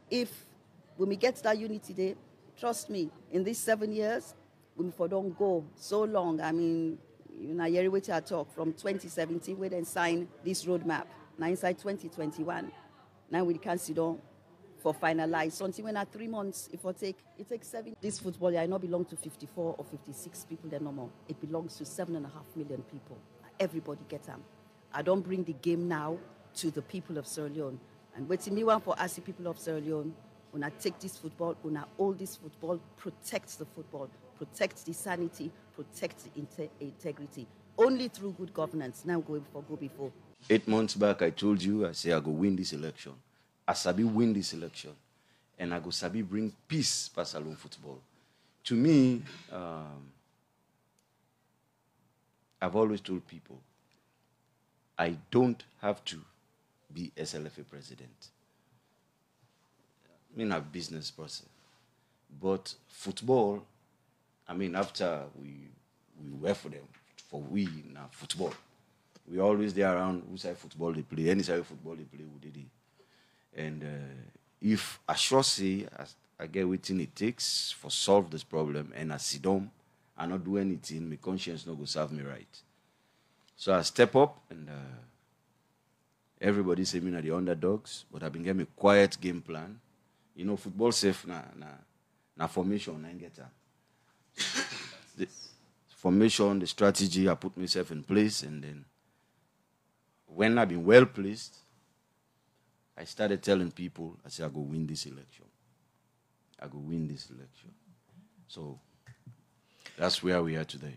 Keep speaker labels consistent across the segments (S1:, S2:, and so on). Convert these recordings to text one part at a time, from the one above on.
S1: If when we get that unity day, trust me, in these 7 years, we don't go so long. I mean, you know, hear what I talk from 2017, we then sign this roadmap. Now inside 2021, now we can sit down for finalize. So until when 3 months, it takes 7. This football, I not belong to 54 or 56 people there no more. It belongs to 7.5 million people. Everybody get them. I don't bring the game now to the people of Sierra Leone. And waiting me one for us, the people of Sierra Leone, when I take this football, when I hold this football, protect the football, protect the sanity, protect the integrity. Only through good governance. Now go before.
S2: 8 months back, I told you, I say I go win this election. I sabi win this election. And I go sabi bring peace for Salone football. To me, I've always told people, I don't have to be SLFA president. I mean, I'm a business person. But football, I mean, after we work for them, now football. We always there around who side football they play, any side football they play, who did it. And if I sure say I get everything it takes for solve this problem, and I sit down and not do anything, my conscience not go serve me right. So I step up, and everybody say me na the underdogs, but I've been getting a quiet game plan. You know, football safe na formation, I get that. The formation, the strategy, I put myself in place, and then when I've been well placed, I started telling people, I said, I go win this election. I go win this election. So that's where we are today.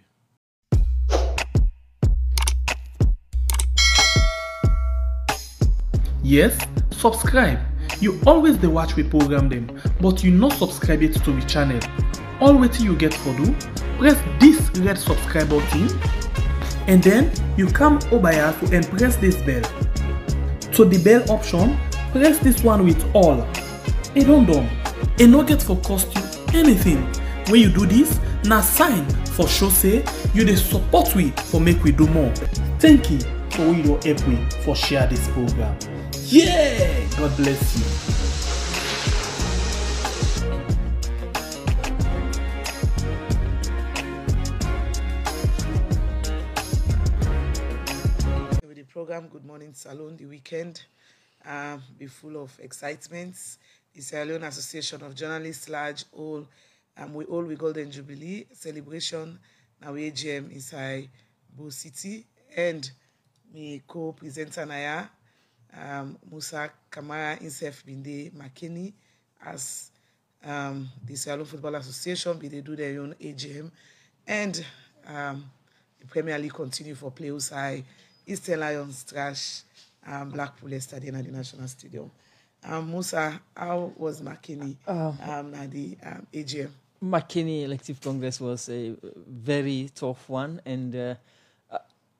S3: Yes, subscribe. You always the watch we program them, but you not subscribe yet to the channel. All waiting you get for do, press this red subscribe button, and then you come over here and press this bell. So the bell option, press this one with all. It don't done. It no get for cost you anything. When you do this, na sign for show say you dey support we for make we do more. Thank you for your help we for share this program. Yeah, God bless you.
S4: Program Good Morning Salone, the weekend be full of excitements. The Sierra Leone Association of Journalists large all we Golden Jubilee celebration. Now we AGM inside Bo City, and me co-presenter Naya Musa Kamara himself been the McKinney as the Sierra Leone Football Association be they do their own AGM, and the Premier League continue for play outside Eastern Lions trash Blackpool Stadium at the National Stadium. Musa, how was McKinney at the AGM?
S5: McKinney Elective Congress was a very tough one, and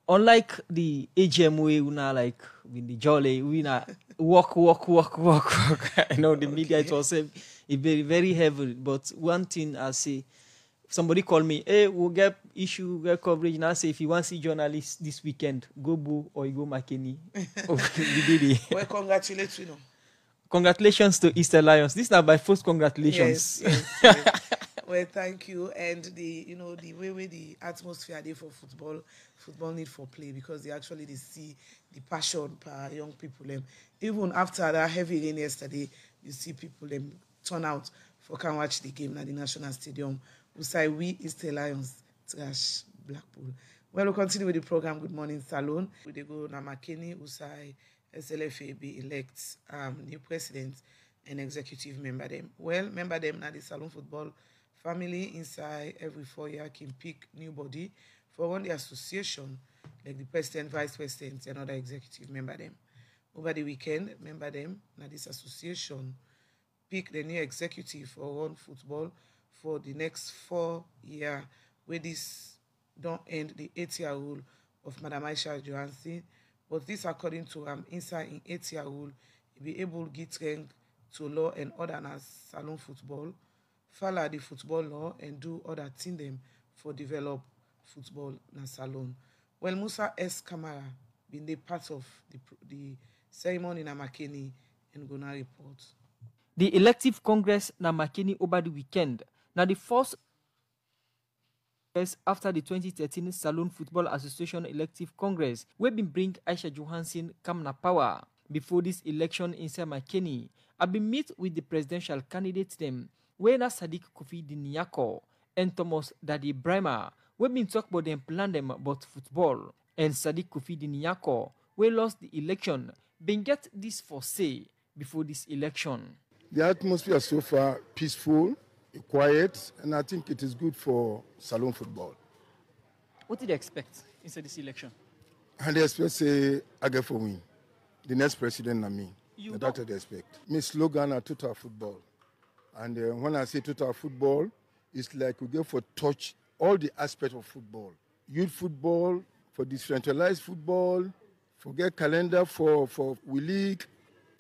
S5: unlike the AGM way, we now like with the jolly, we now walk. I know the media it was a very, very heavy, but one thing I say, somebody called me, hey, we'll get issue, we'll get coverage. And I say, if you want to see journalists this weekend, go Boo or you go McKinney. We did it.
S4: Well, congratulations, you know.
S5: Congratulations to Eastern Lions. This is now my first congratulations.
S4: Yes. Well, thank you. And the way the atmosphere there for football need for play, because they see the passion for young people. Even after that heavy rain yesterday, you see people turn out for can watch the game at the National Stadium. We say we Eastern Lions trash Blackpool. Well, we'll continue with the program. Good Morning Salone. We go to McKinney, who say SLFA be elect new president and executive member them. Well, member them now the Salone football family inside every 4 years can pick new body for one the association, like the president, vice president, and other executive member them. Over the weekend, member them now this association pick the new executive for one football for the next 4 years, where this don't end the 8-year rule of Madam Isha Johansson. But this, according to inside in 8-year rule, be able to get strength to law and other as Salone football, follow the football law and do other things them for develop football na Salone. Well, Musa S. Kamara been the part of the ceremony in McKinney and gonna report.
S5: The elective congress na Makeni over the weekend. Now the first after the 2013 Salone Football Association elective congress, we been bring Isha Johansson come na power. Before this election inside Makeni, I been meet with the presidential candidates them, where na Sadiq Kofi Diniako and Thomas Dadi Brima. We been talk about them plan them about football. And Sadiq Kofi Diniako, we lost the election, been get this for say before this election.
S6: The atmosphere so far peaceful, quiet, and I think it is good for Salone football.
S5: What did they expect inside this election?
S6: And they expect say I get for win. The next president and me. That's what they expect. My slogan are total football. And when I say total football, it's like we go for touch all the aspects of football. Youth football, for decentralized football, forget calendar for we league.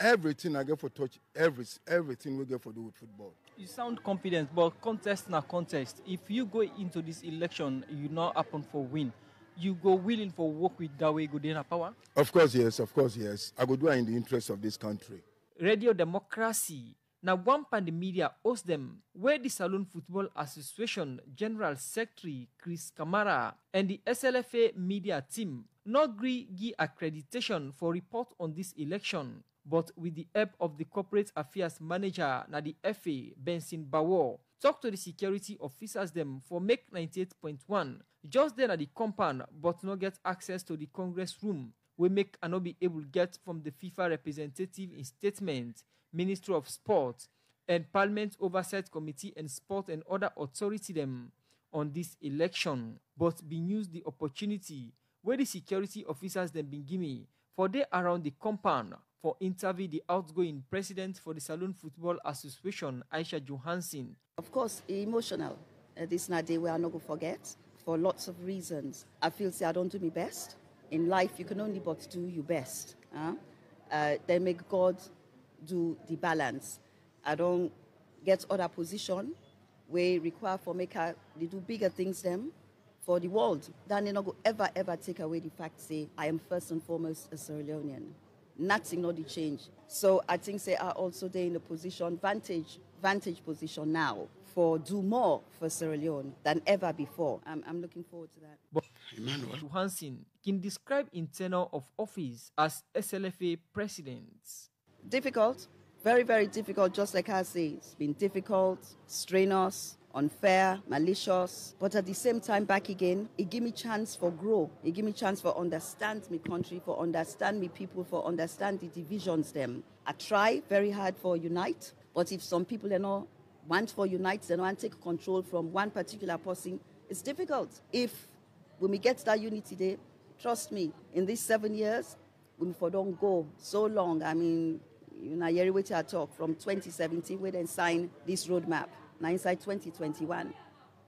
S6: Everything I get for touch, everything we get for do with football.
S5: You sound confident, but contest na contest. If you go into this election, you not happen for win. You go willing for work with that way go in power?
S6: Of course, yes. I go do it in the interest of this country.
S5: Radio Democracy. Now one pan the media host them where the Salone Football Association General Secretary Chris Kamara and the SLFA media team not agree give accreditation for report on this election. But with the help of the corporate affairs manager na the FA Benson Bawo, talk to the security officers them for make 98.1 just then at the compound but not get access to the Congress room. We make and not be able to get from the FIFA representative in statement, Ministry of Sport and Parliament Oversight Committee and Sport and other authority them on this election, but been used the opportunity where the security officers them been gimme for they around the compound for interview the outgoing president for the Salone Football Association, Isha Johansson.
S1: Of course, emotional. This not a day where I'm not going to forget for lots of reasons. I feel say I don't do my best. In life, you can only but do your best. Then make God do the balance. I don't get other position where require for make her they do bigger things them for the world. Then they not go ever take away the fact say I am first and foremost a Sierra Leonean. Nothing not the change. So I think say I also there in a position vantage position now for do more for Sierra Leone than ever before. I'm looking forward to that.
S5: But Johansson can describe in tenure of office as SLFA President.
S1: Difficult, very, very difficult, just like I say. It's been difficult, strenuous, unfair, malicious, but at the same time back again, it give me chance for grow. It give me chance for understand me country, for understand me people, for understand the divisions them. I try very hard for unite, but if some people want for unite, they don't want to take control from one particular person, it's difficult. If when we get that unity there, trust me, in these 7 years, we don't go so long. I mean, hear what I talk from 2017, we then sign this roadmap. Now inside 2021,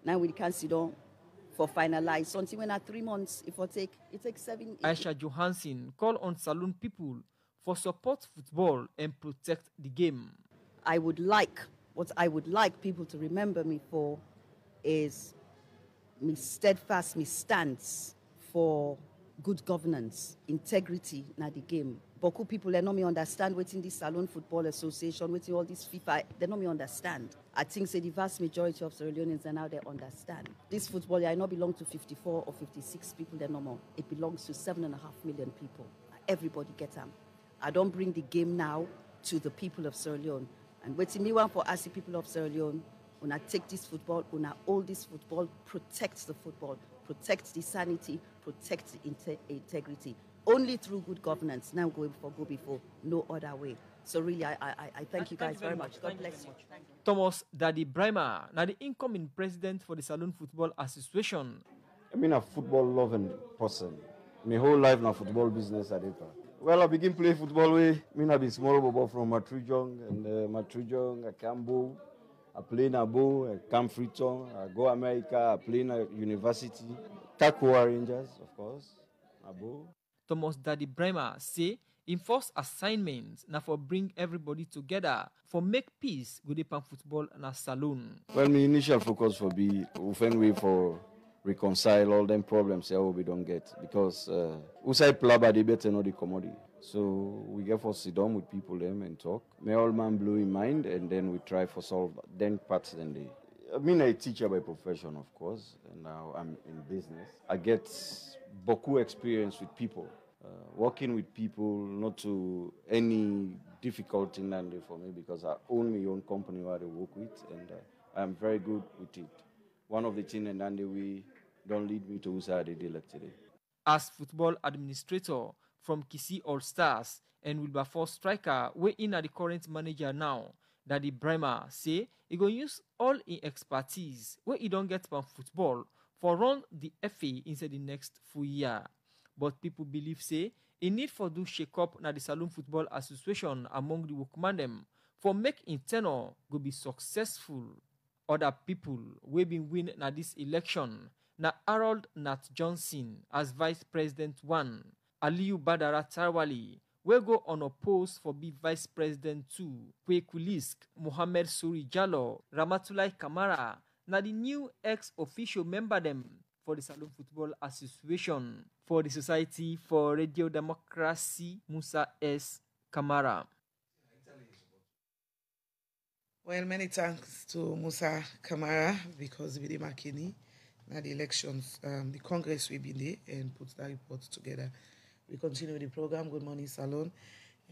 S1: now we can sit down for finalize. Something when at 3 months, it takes 7 years.
S5: Isha Johansson call on Salone people for support football and protect the game.
S1: What I would like people to remember me for is me steadfast, me stance for good governance, integrity na the game. Beaucoup people, they don't me understand what's in this Salone Football Association, what's in all this FIFA, they don't me understand. I think say the vast majority of Sierra Leoneans are now they understand. This football, I not belong to 54 or 56 people, they no more. It belongs to 7.5 million people. Everybody get them. I don't bring the game now to the people of Sierra Leone. And waiting me one for us, the people of Sierra Leone, when I take this football, when I hold this football, protect the football, protect the sanity, protect the integrity. Only through good governance. Now go before, no other way. So really, I thank you guys very much. God bless you.
S5: Thomas Dadi Brima, now the incoming president for the Salone Football Association.
S2: I mean, a football-loving person. My whole life na football business at it. Well, I begin play football way. I be small ball from Matrijong and Matrijong, I Cambo. I play in Abo, I Camp Freetown, I go America, I play in a university. Takua Rangers, of course, Abo.
S5: Thomas Dadi Brima say in first assignment now for bring everybody together for make peace with the football and Salone.
S2: Well, my initial focus for be way for reconcile all them problems we don't get because usai plaba the better know the commodity. So we get for sit down with people them and talk. May all man blow in mind, and then we try for solve then parts then they. I mean, I teacher by profession, of course, and now I'm in business. I get beaucoup experience with people, working with people, not to any difficult thing than for me because I own my own company where I work with, and I'm very good with it. One of the things and then we don't lead me to who I did like today.
S5: As football administrator from Kisi All Stars and Wilberforce striker, we in at the current manager now, Daddy Bremer say he go use all in expertise where he don't get from football for run the FA inside the next full year. But people believe say a need for do shake up na the Saloon Football Association among the workman them for make in tenor go be successful. Other people we been win na this election na Harold Nat Johnson as Vice President 1, Aliyu Badara Tarwali, we go unopposed for be Vice President 2, Kwekulisk, Mohamed Suri Jallo, Ramatulai Kamara, na the new ex-official member them for the Saloon Football Association. For the Society for Radio Democracy, Musa S. Kamara.
S4: Well, many thanks to Musa Kamara because we did Makini. Now the elections, the Congress will be there and put that report together. We continue with the program, Good Morning Salon.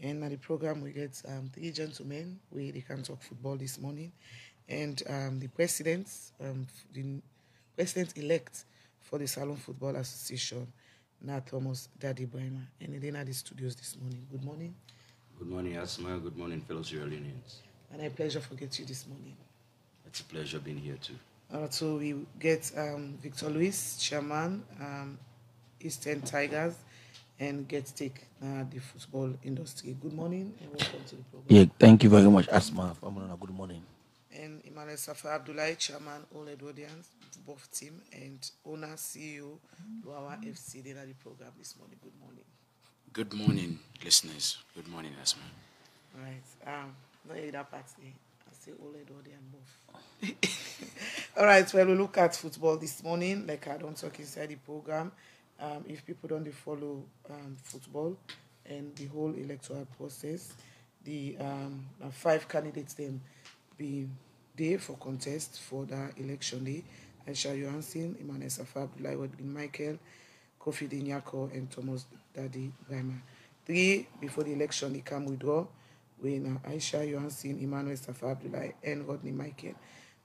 S4: And at the program, we get 3 gentlemen where they can talk football this morning. And the president-elect for the Salon Football Association, Nat Thomas Daddy Bremer. And they're at the studios this morning. Good morning.
S2: Good morning, Asma. Good morning, fellow Sierra Leoneans.
S4: And a pleasure to get you this morning.
S2: It's a pleasure being here too.
S4: So we get Victor Luis, Chairman, Eastern Tigers, and get take the football industry. Good morning and welcome to the program.
S7: Yeah, thank you very much, Asma. Good morning.
S4: And Emmanuel Safa Abdullahi, Chairman, All Edwardians, both team, and owner, CEO, Luawa FC, they are the program this morning. Good morning.
S8: Good morning, listeners. Good morning, Asma.
S4: All right. No either party. I say All Edwardian both. All right, well, we look at football this morning. Like I don't talk inside the program. If people don't follow football and the whole electoral process, the 5 candidates then be there for contest for the election day. Isha Johansson, Emmanuel Safa Abdullahi, Wedwin Michael, Kofi Dinyako, and Thomas Daddy Bremer. 3 before the election, they come withdraw. When Isha Johansson, Emmanuel Safa Abdullahi, and Rodney Michael.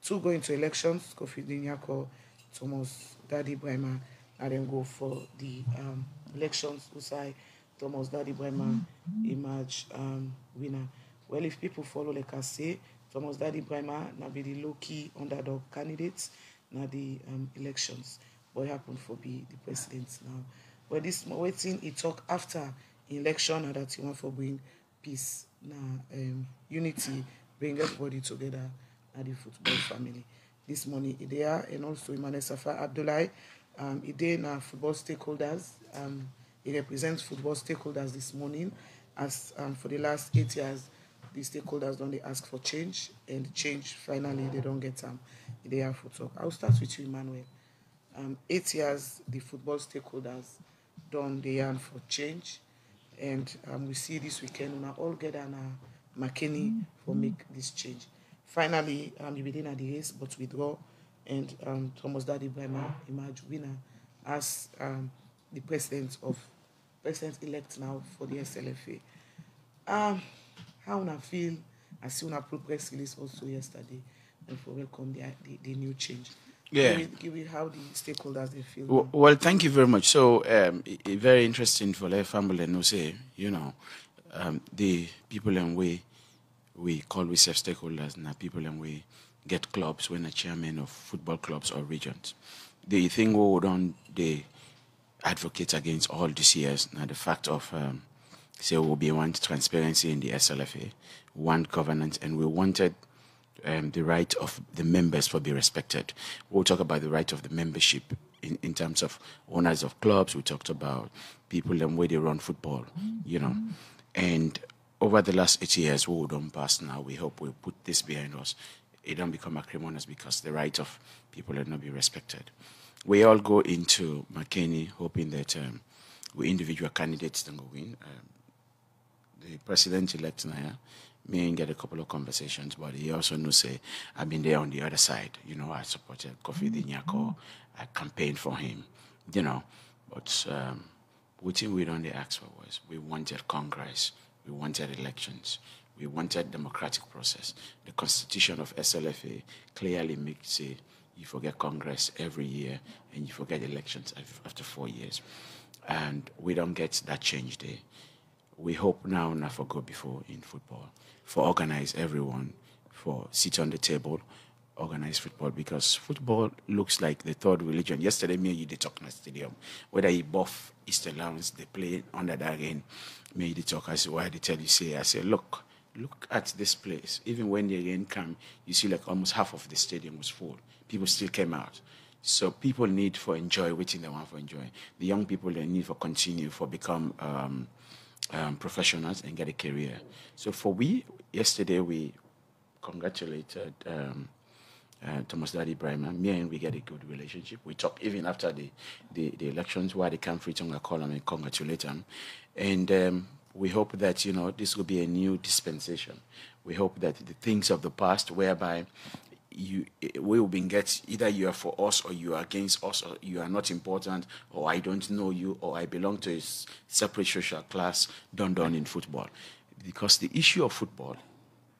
S4: 2 go into elections, Kofi Dinyako, Thomas Daddy Bremer, and then go for the elections, Usai, Thomas Daddy Bremer, emerge winner. Well, if people follow, like I say, Thomas Daddy Bremer now be the low-key underdog candidates now the elections. What happened for be the president now? But this waiting, he talk after election and that he want for bring peace, now unity, bring everybody together at the football family. This morning, Idea and also Emmanuel Safa Abdullahi, Idea now football stakeholders. He represents football stakeholders this morning, as for the last 8 years, the stakeholders don't they ask for change, and change finally they don't get they have to talk. I'll start with you, Emmanuel. 8 years, the football stakeholders done the yearn for change, and we see this weekend we all get an McKinney for make this change. Finally, he began at the race, but withdraw, and Thomas Daddy Bremer emerged winner as the president-elect now for the SLFA. How I feel, I see una put press release also yesterday, and for welcome the new change.
S8: Yeah.
S4: Give me how the stakeholders they feel.
S8: Well, thank you very much. So, very interesting for the family no say, the people and we call we self stakeholders now people and we get clubs when a chairman of football clubs or regions. The thing we don't they advocate against all these years now the fact of say we want transparency in the SLFA, want governance, and we wanted the right of the members to be respected. We'll talk about the right of the membership in terms of owners of clubs. We talked about people and where they run football, And over the last 8 years, we don't pass now. We hope we'll put this behind us. It don't become acrimonious because the right of people will not be respected. We all go into McKinney hoping that we individual candidates don't go win. the president-elect now, me and get a couple of conversations, but he also knows, say, I've been there on the other side. You know, I supported Kofi Dinyako. I campaigned for him, you know. But what we don't ask for was, we wanted Congress, we wanted elections, we wanted democratic process. The constitution of SLFA clearly makes say you forget Congress every year and you forget elections after 4 years. And we don't get that change there. We hope now not for go before in football, for organize everyone, for sit on the table, organize football, because football looks like the third religion. Yesterday, me and you did talk in the stadium. Whether you buff Eastern Lions, they play under that again. Me and you talk, I say, why they tell you, say, I say, look at this place. Even when the rain come, you see like almost half of the stadium was full. People still came out. So people need for enjoy, waiting they want for enjoy. The young people, they need for continue, for become professionals and get a career. So for yesterday we congratulated Thomas Daddy Brima. Me and we get a good relationship. We talk even after the elections, why they come free to call them and congratulate them. And we hope that, you know, this will be a new dispensation. We hope that the things of the past, whereby we will be either you are for us or you are against us, or you are not important, or I don't know you, or I belong to a separate social class, done in football. Because the issue of football,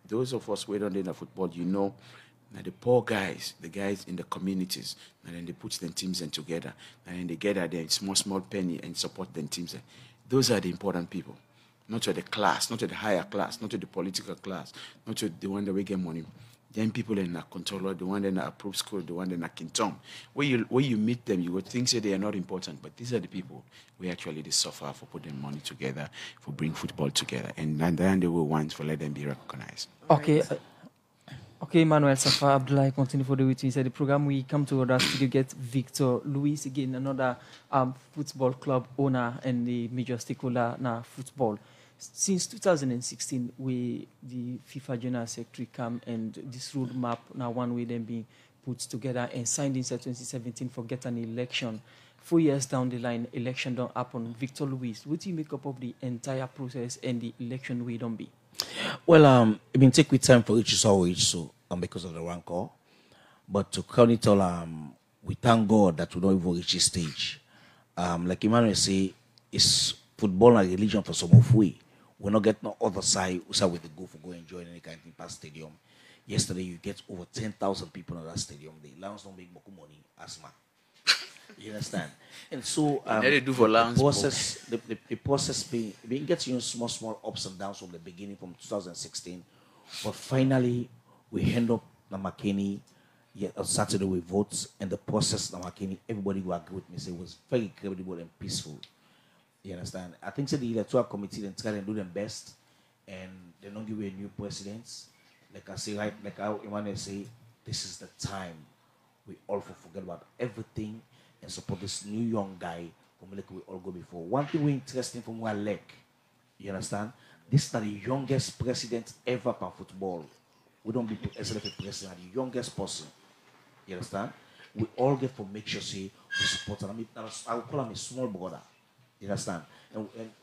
S8: those of us who don't know football, you know, now the poor guys, the guys in the communities, and then they put their teams in together, and then they gather their small penny and support their teams. Those are the important people. Not to the class, not to the higher class, not to the political class, not to the one that we get money. Then people in a controller, the one that approve school, the one that Kintom. When you meet them, you would think say they are not important, but these are the people who actually they suffer for putting money together, for bring football together, and then they will want for let them be recognized.
S5: Okay. Okay, Manuel Safa Abdullah, continue for the week. Inside the program, we come to our studio get Victor Luis again, another football club owner and the major stakeholder in football. Since 2016, the FIFA General Secretary come and this roadmap now one way then being put together and signed in 2017 for get an election. 4 years down the line, election don't happen. Victor Luis, what do you make up of the entire process and the election way don't be?
S7: Well, it been take with time for each so because of the rancor. But to count it all, we thank God that we don't even reach this stage. Like Emmanuel say, it's football and religion for some of we. We're not getting no other side with the go for go enjoy any kind of past stadium. Yesterday you get over 10,000 people in that stadium. The Lions don't make much money, asthma. You understand? And so
S8: they do for Lions,
S7: the process being getting small ups and downs from the beginning from 2016. But finally we end up na McKinney. On Saturday we vote, and the process na McKinney, everybody will agree with me, say it was very credible and peaceful. You understand? I think so the electoral committee then try and do them best, and they don't give you a new president. Like I say, right, like I want to say, this is the time we all forget about everything and support this new young guy from like we all go before. One thing we interesting from where like, you understand? This is the youngest president ever for football. We don't be SLFA president, the youngest person. You understand? We all get for make sure say we support him. I will call him a small brother. You understand?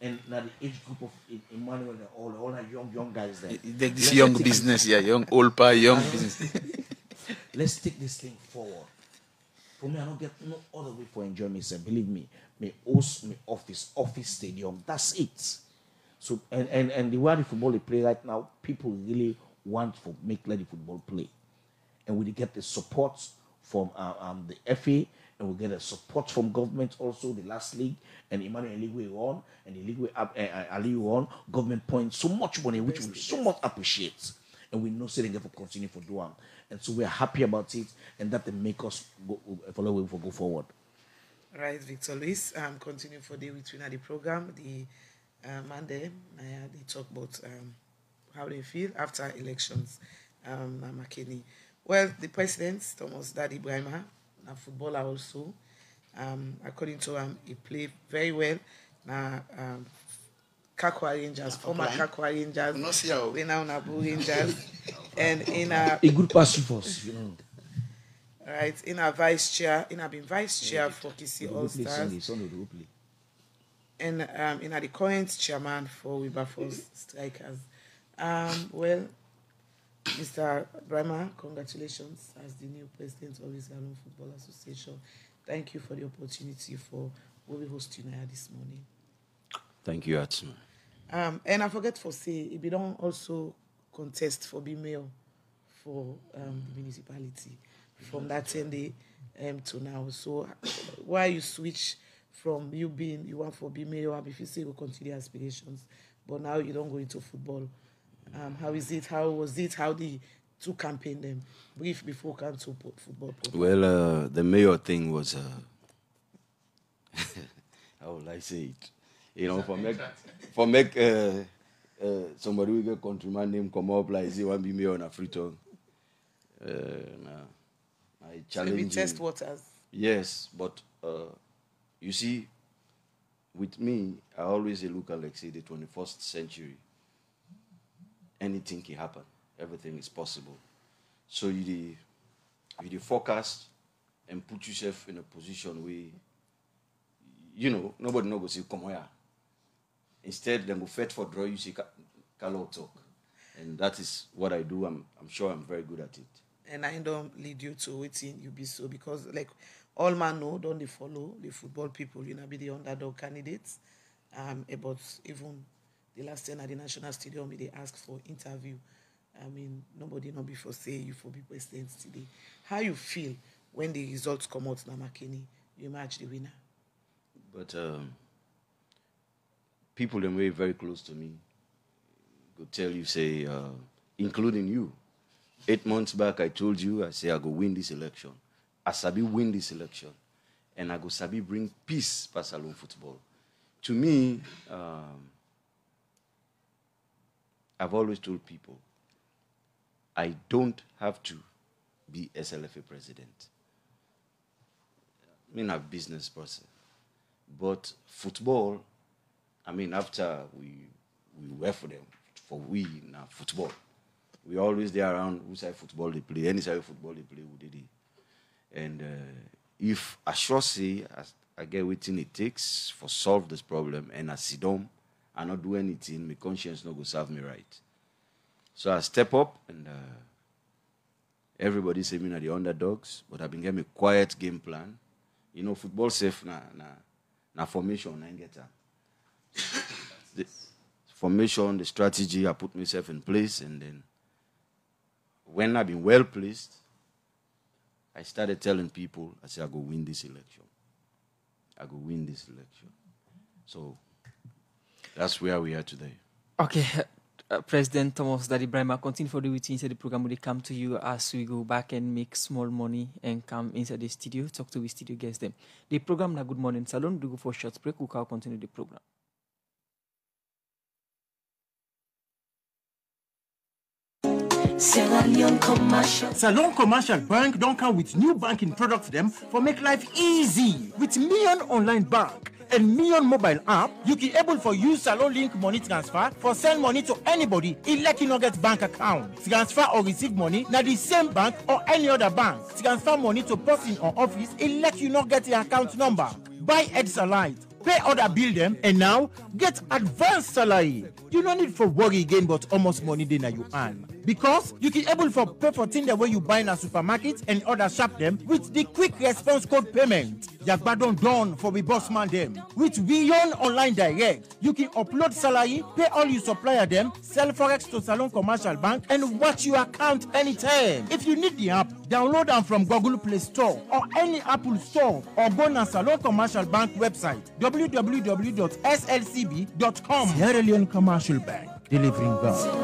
S7: And now the age group of Emmanuel and all that young guys there.
S8: This young business, young old pa, young business.
S7: Let's take this thing forward. For me, I don't get no other way for enjoy myself. Believe me, me host me office stadium. That's it. So and the way the football they play right now, people really want to let the football play, and we get the support from the FA. And we get a support from government also, the last league, and Emmanuel League we won, and the league we Ali won, government points so much money, which we so much appreciate. And we know saying they for continue for doing. And so we're happy about it, and that they make us go forward.
S4: Right, Victor Luis, continue for the week the program. The Monday, they talk about how they feel after elections. McKinney. Well, the president, Thomas Daddy Brima, a footballer also. According to him, he played very well. Kakwa Rangers, former Kakwa Rangers, we now Nabu Rangers, and in a
S7: good pass for us, you know.
S4: Right, in a vice chair, for Kisi All Stars. and the current chairman for Wilberforce Strikers. Well, Mr. Brahma, congratulations as the new president of the Salon Football Association. Thank you for the opportunity for what we host you here this morning.
S2: Thank you, Atsuma.
S4: And I forget to say, if you don't also contest for being mayor for the municipality from that 10 day to now. So why you switch from you want for being mayor, if you say you continue aspirations, but now you don't go into football. How is it? How was it? How the two campaign them? Brief before come to football.
S2: Well, the mayor thing was, how will I say it? You know, for make somebody with a countryman name come up like he want to be mayor on a free tongue. I challenge
S4: maybe test waters.
S2: Yes, but you see, with me, I always look at like say the 21st century. Anything can happen. Everything is possible. So you forecast and put yourself in a position where, you know, nobody no go say, come here. Instead, then go fight for draw, you see, Carlo talk. And that is what I do. I'm sure I'm very good at it.
S4: And I don't lead you to waiting you be so, because like all man know, don't they follow the football people, you know, be the underdog candidates. About even the last time at the National Stadium, they ask for interview. I mean, nobody not before say you for be president today. How you feel when the results come out na Makeni, you match the winner?
S2: But people them way very close to me go tell you, say, including you. 8 months back, I told you, I say I go win this election. I sabi win this election. And I go sabi bring peace for Salon football. To me, I've always told people, I don't have to be SLFA president. I mean, I'm a business person. But football, I mean, after we work for them, for we now football, we always there around who side football they play, any side of football they play, who did it. And if I sure say I get everything it takes for solve this problem, and I sit down and not do anything, my conscience not go serve me right. So I step up, and everybody say me are the underdogs, but I've been getting a quiet game plan. You know, football safe na formation, I get the formation, the strategy, I put myself in place, and then when I've been well placed, I started telling people, I said, I go win this election. I go win this election. So that's where we are today.
S5: Okay, President Thomas Daddy Brahma, continue for the routine. So the program will come to you as we go back and make small money and come inside the studio, talk to the studio guests them. The program na Good Morning Salon. We go for a short break. We can continue the program.
S9: Salon Commercial Bank don't come with new banking products them for make life easy. With Million Online Bank and Million Mobile app, you can able for use Salon Link money transfer for send money to anybody like you not get bank account. Transfer or receive money na the same bank or any other bank. Transfer money to person or office like you not get the account number. Buy Edsalite, pay other bill them, and now get advanced salary. You don't need for worry again, but almost money then you earn. Because you can able for pay for things the way you buy in a supermarket and other shop them with the quick response code payment. Yagbadon done for the boss man them. With Beyond Online Direct, you can upload salary, pay all your supplier them, sell forex to Salon Commercial Bank, and watch your account anytime. If you need the app, download them from Google Play Store or any Apple Store, or go to Salon Commercial Bank website www.slcb.com. Sierra Leone Commercial Bank, delivering God.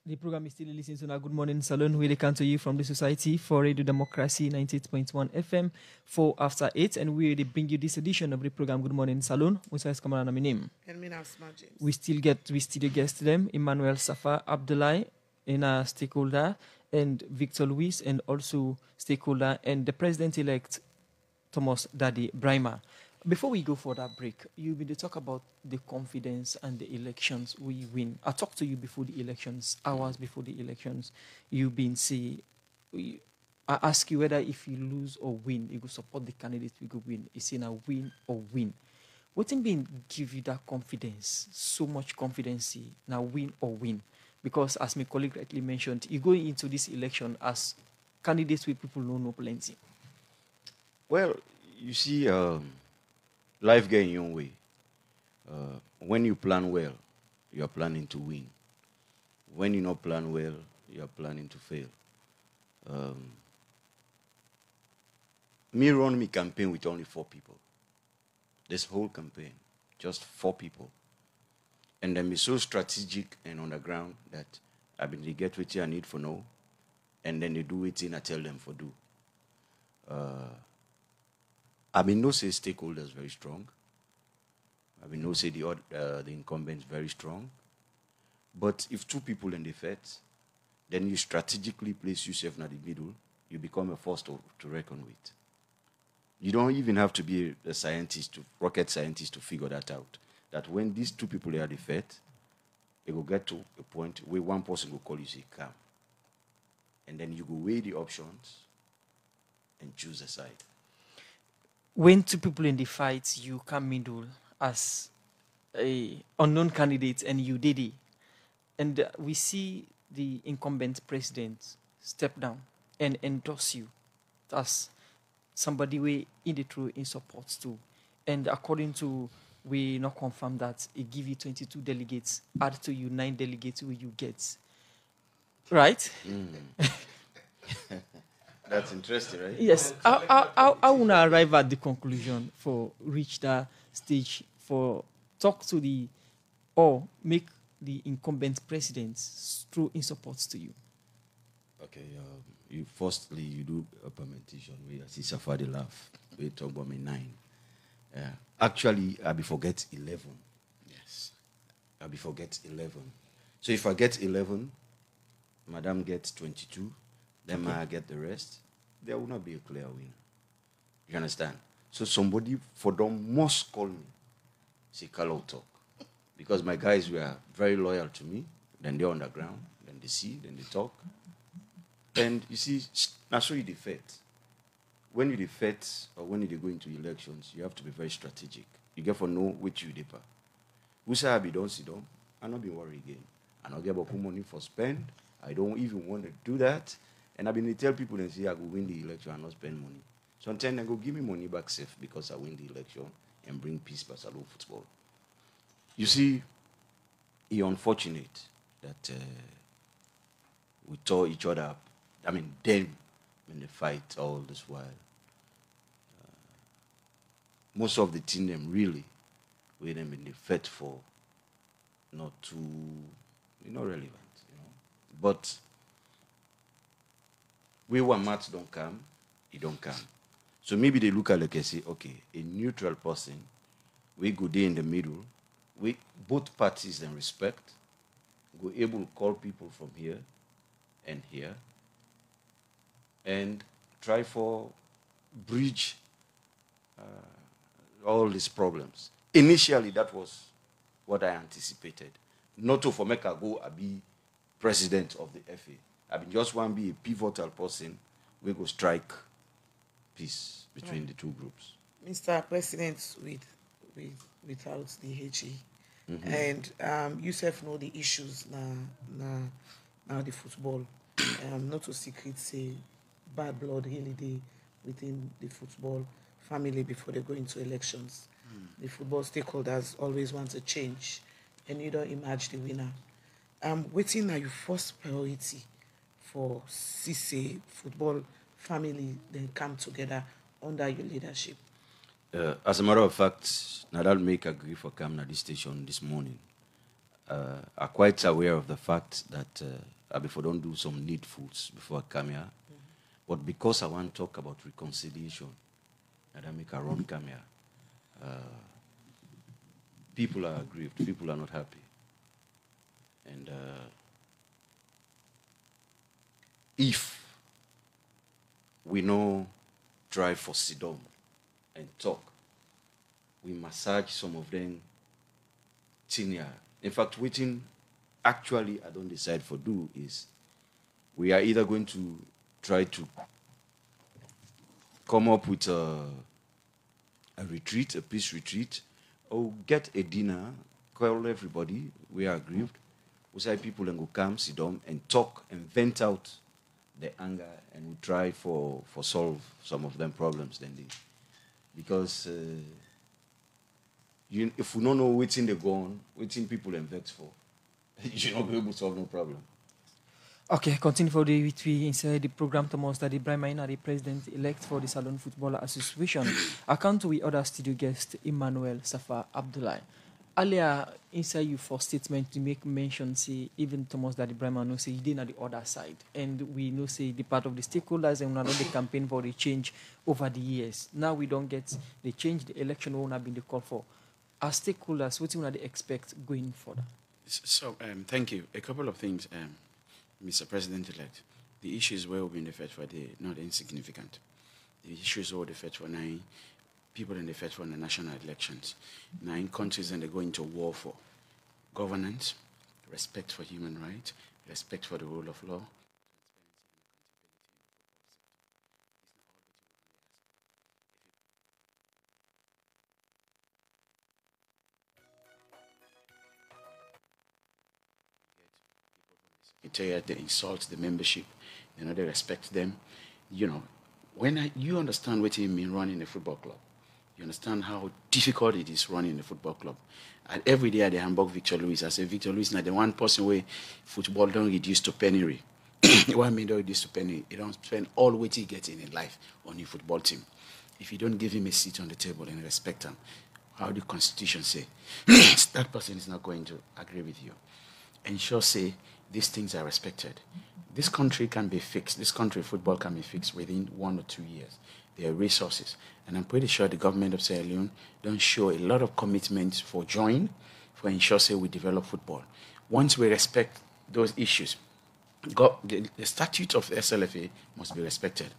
S5: The program is still listening to our Good Morning Salon, where they come to you from the Society for Radio Democracy 98.1 FM 4 after 8, and we will bring you this edition of the program Good Morning Salon. What's your name? We still guests them, Emmanuel Safa Abdullah, in a stakeholder, and Victor Luis, and also stakeholder, and the president-elect Thomas Daddy Brahma. Before we go for that break, you've been to talk about the confidence and the elections we win. I talked to you before the elections, hours before the elections. You've been saying I ask you whether if you lose or win, you go support the candidate, we go win. It's in a win or win. What in being give you that confidence, so much confidence, now win or win? Because as my colleague rightly mentioned, you go into this election as candidates with people who know plenty.
S2: Well, you see, life getting your own way. When you plan well, you are planning to win. When you not plan well, you are planning to fail. Me run me campaign with only 4 people. This whole campaign, just 4 people. And then be so strategic and on the ground that I mean they get what I need for now, and then they do it in I tell them for do. I mean no say stakeholders very strong. I mean no say the incumbents very strong. But if 2 people in the fight, then you strategically place yourself in the middle, you become a force to reckon with. You don't even have to be a scientist, rocket scientist, to figure that out. That when these 2 people are the fight, it will get to a point where one person will call you, say, come. And then you go weigh the options and choose a side.
S5: When 2 people in the fight, you come middle as a unknown candidate and you did it. And we see the incumbent president step down and endorse you as somebody we in the true in support too. And according to we not confirm that it give you 22 delegates, add to you 9 delegates who you get. Right?
S2: That's interesting, right?
S5: Yes. I want to arrive at the conclusion for reach that stage for talk to the or make the incumbent president through in support to you.
S2: Okay, firstly you do a permutation. We see Safari laugh. We talk about me 9. Actually, I be forget 11.
S8: Yes.
S2: I be forget 11. So if I get 11, Madam gets 22, then I get the rest. There will not be a clear winner. You understand? So somebody for them must call me. Say, Carlo talk. Because my guys were very loyal to me. Then they're on the ground. Then they see. Then they talk. And you see, that's how you defeat. When you defeat or when you go into elections, you have to be very strategic. You get to know which you deeper. Who say I be don't sit down? I not be worried again. I not get about money for spend. I don't even want to do that. And I've been to tell people and say I go win the election and not spend money. Sometimes they go give me money back safe because I win the election and bring peace by Salon football. You see, it's unfortunate that we tore each other up. I mean, them in the fight all this while. Most of the team them really, with them in the fight for not too, relevant, But when match don't come, it don't come. So maybe they look at like and say, okay, a neutral person, we go there in the middle, we both parties then respect, go able to call people from here and here, and try for bridge all these problems. Initially, that was what I anticipated. Not to for make I go and be president of the FA. I mean, just want to be a pivotal person. We go strike peace between the 2 groups.
S4: Mr. President, without the HE, and you self know the issues now the football. Not to secret say bad blood really dey within the football family before they go into elections. The football stakeholders always want to change, and you don't emerge the winner. Waiting now your first priority for CC football family then come together under your leadership.
S2: As a matter of fact, Nadal make agree for come at this station this morning. I'm quite aware of the fact that before don't do some needfuls before I come here. But because I want to talk about reconciliation, and I make a run come here, people are aggrieved, people are not happy. And if we no try for sit down and talk, we massage some of them senior. In fact, waiting actually I don't decide for do is we are either going to try to come up with a retreat, a peace retreat, or get a dinner, call everybody, we are aggrieved. We say people and go come, sit down, and talk and vent out the anger, and we try for solve some of them problems. Then because if we don't know what's in the gone, what's in people and vex for, you're not be able to solve no problem.
S5: Okay, continue for the we inside the program Thomas that Ibrahim Maina, the president-elect for the Salon Footballer Association. I come to the other studio guest, Emmanuel Safa Abdullah. Earlier, inside your first statement, to make mention, say, even Thomas that Ibrahim know, say, he did on the other side. And we know, say, the part of the stakeholders and we know the campaign for the change over the years. Now we don't get the change, the election won't have been the call for. As stakeholders, what do you expect going further?
S8: So, thank you. A couple of things. Mr. President-elect, the issues where we've been fed for the not insignificant. The issues were the fed for 9 people in the fed for the national elections. 9 countries and they go into war for governance, respect for human rights, respect for the rule of law. They insult the membership, they respect them. When you understand what it means running a football club, you understand how difficult it is running a football club. And every day at the Hamburg Victor Louis, I say Victor Louis is not the one person where football don't reduce to penury. What I mean don't reduce to penury, he don't spend all what he gets in life on your football team. If you don't give him a seat on the table and respect him, how the Constitution say, that person is not going to agree with you. Ensure say these things are respected. This country can be fixed. This country football can be fixed within 1 or 2 years. There are resources. And I'm pretty sure the government of Sierra Leone don't show a lot of commitment for for ensure say we develop football. Once we respect those issues, the statute of the SLFA must be respected.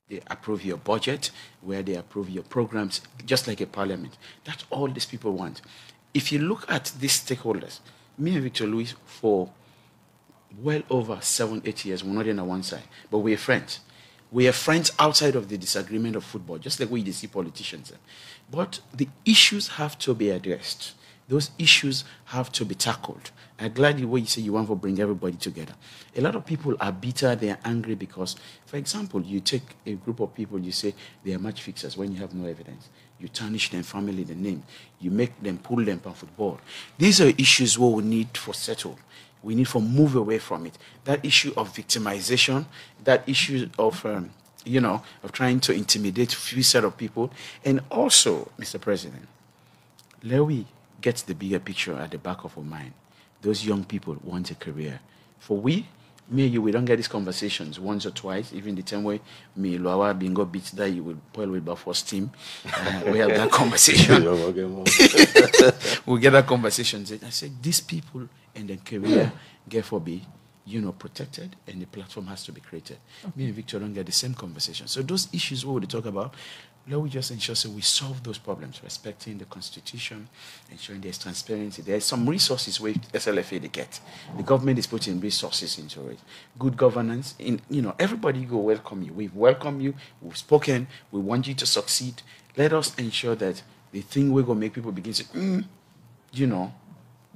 S8: They approve your budget, where they approve your programs, just like a parliament. That's all these people want. If you look at these stakeholders, me and Victor Louis, for well over 7-8 years, we're not in on one side, but we're friends. We are friends outside of the disagreement of football, just like we see politicians. But the issues have to be addressed. Those issues have to be tackled. I'm glad the way you say you want to bring everybody together. A lot of people are bitter, they are angry because, for example, you take a group of people, you say they are match fixers when you have no evidence. You tarnish their family, the name. You make them, pull them from football. These are issues what we need for settle. We need to move away from it. That issue of victimization, that issue of, of trying to intimidate a few set of people. And also, Mr. President, let we get the bigger picture at the back of our mind. Those young people want a career. For me and you, we don't get these conversations once or twice. Even the time where me, Luawa, Bingo beats that you will pull with our first team. We have that conversation. We get that conversation. I said, these people and their career, therefore be, protected, and the platform has to be created. Okay. Me and Victor don't get the same conversation. So those issues what we talk about, let we just ensure so we solve those problems, respecting the Constitution, ensuring there's transparency. There's some resources where SLFA they get. The government is putting resources into it. Good governance. Everybody go welcome you. We've welcomed you. We've spoken. We want you to succeed. Let us ensure that the thing we're going to make people begin to say,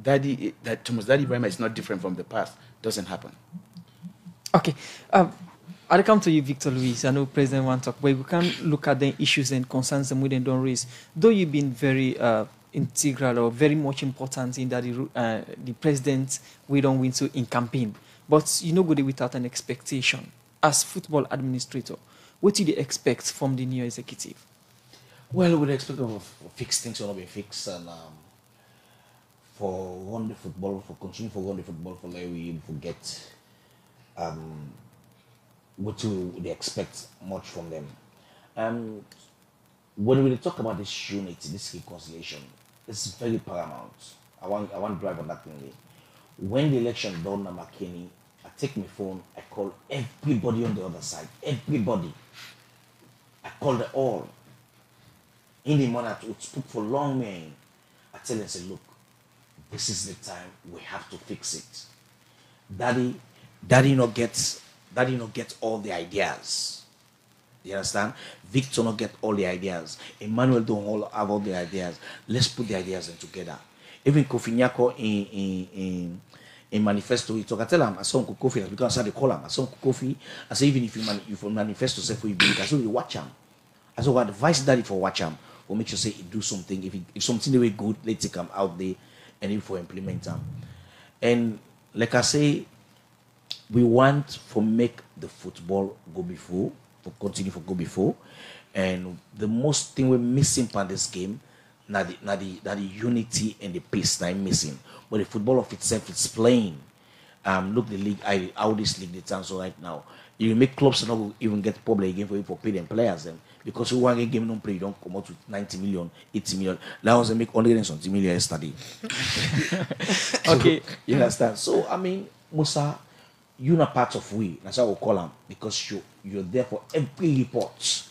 S8: that Thomas Daddy Ibrahim is not different from the past doesn't happen.
S5: Okay. I'll come to you, Victor Louis. I know President wants to talk, but we can look at the issues and concerns that we don't raise. Though you've been very integral or very much important in that the president we don't win so in campaign, but you know good without an expectation. As football administrator, what do you expect from the new executive?
S7: Well, we'd expect to fix things will not be fixed, and for run the football, for continue for run the football, for let we forget what they expect much from them. When we talk about this unity, this reconciliation, it's very paramount. I want to drive on that thing. When the election done at McKinney, I take my phone, I call everybody on the other side. Everybody. I call them all. In the morning, I would speak for long, man. I tell them, say, look, this is the time we have to fix it. Daddy not get all the ideas. You understand? Victor not get all the ideas. Emmanuel don't all have all the ideas. Let's put the ideas in together. Even Kofi Nyako in manifesto, he talk. I tell him, I saw Uncle Kofi because I said they call him. I saw Uncle Kofi. I say even if you manifesto say for you, I saw you watch him. I saw what advice Daddy for watch him. Or make sure say he do something. If something the way good, let's take him out there and if for implement them. And like I say, we want to make the football go before, to continue to go before. And the most thing we're missing from this game, not the unity and the pace that I'm missing. But the football of itself is playing. Look the league, how this league the turns so right now. You make clubs not even get public again for you for pay them players them. Because you want a game don't play, you don't come out with 90 million, 80 million. Now they make 170 million yesterday. Okay. You understand? So I mean, Musa, you're not part of we. That's how we call them. Because you're there for every report.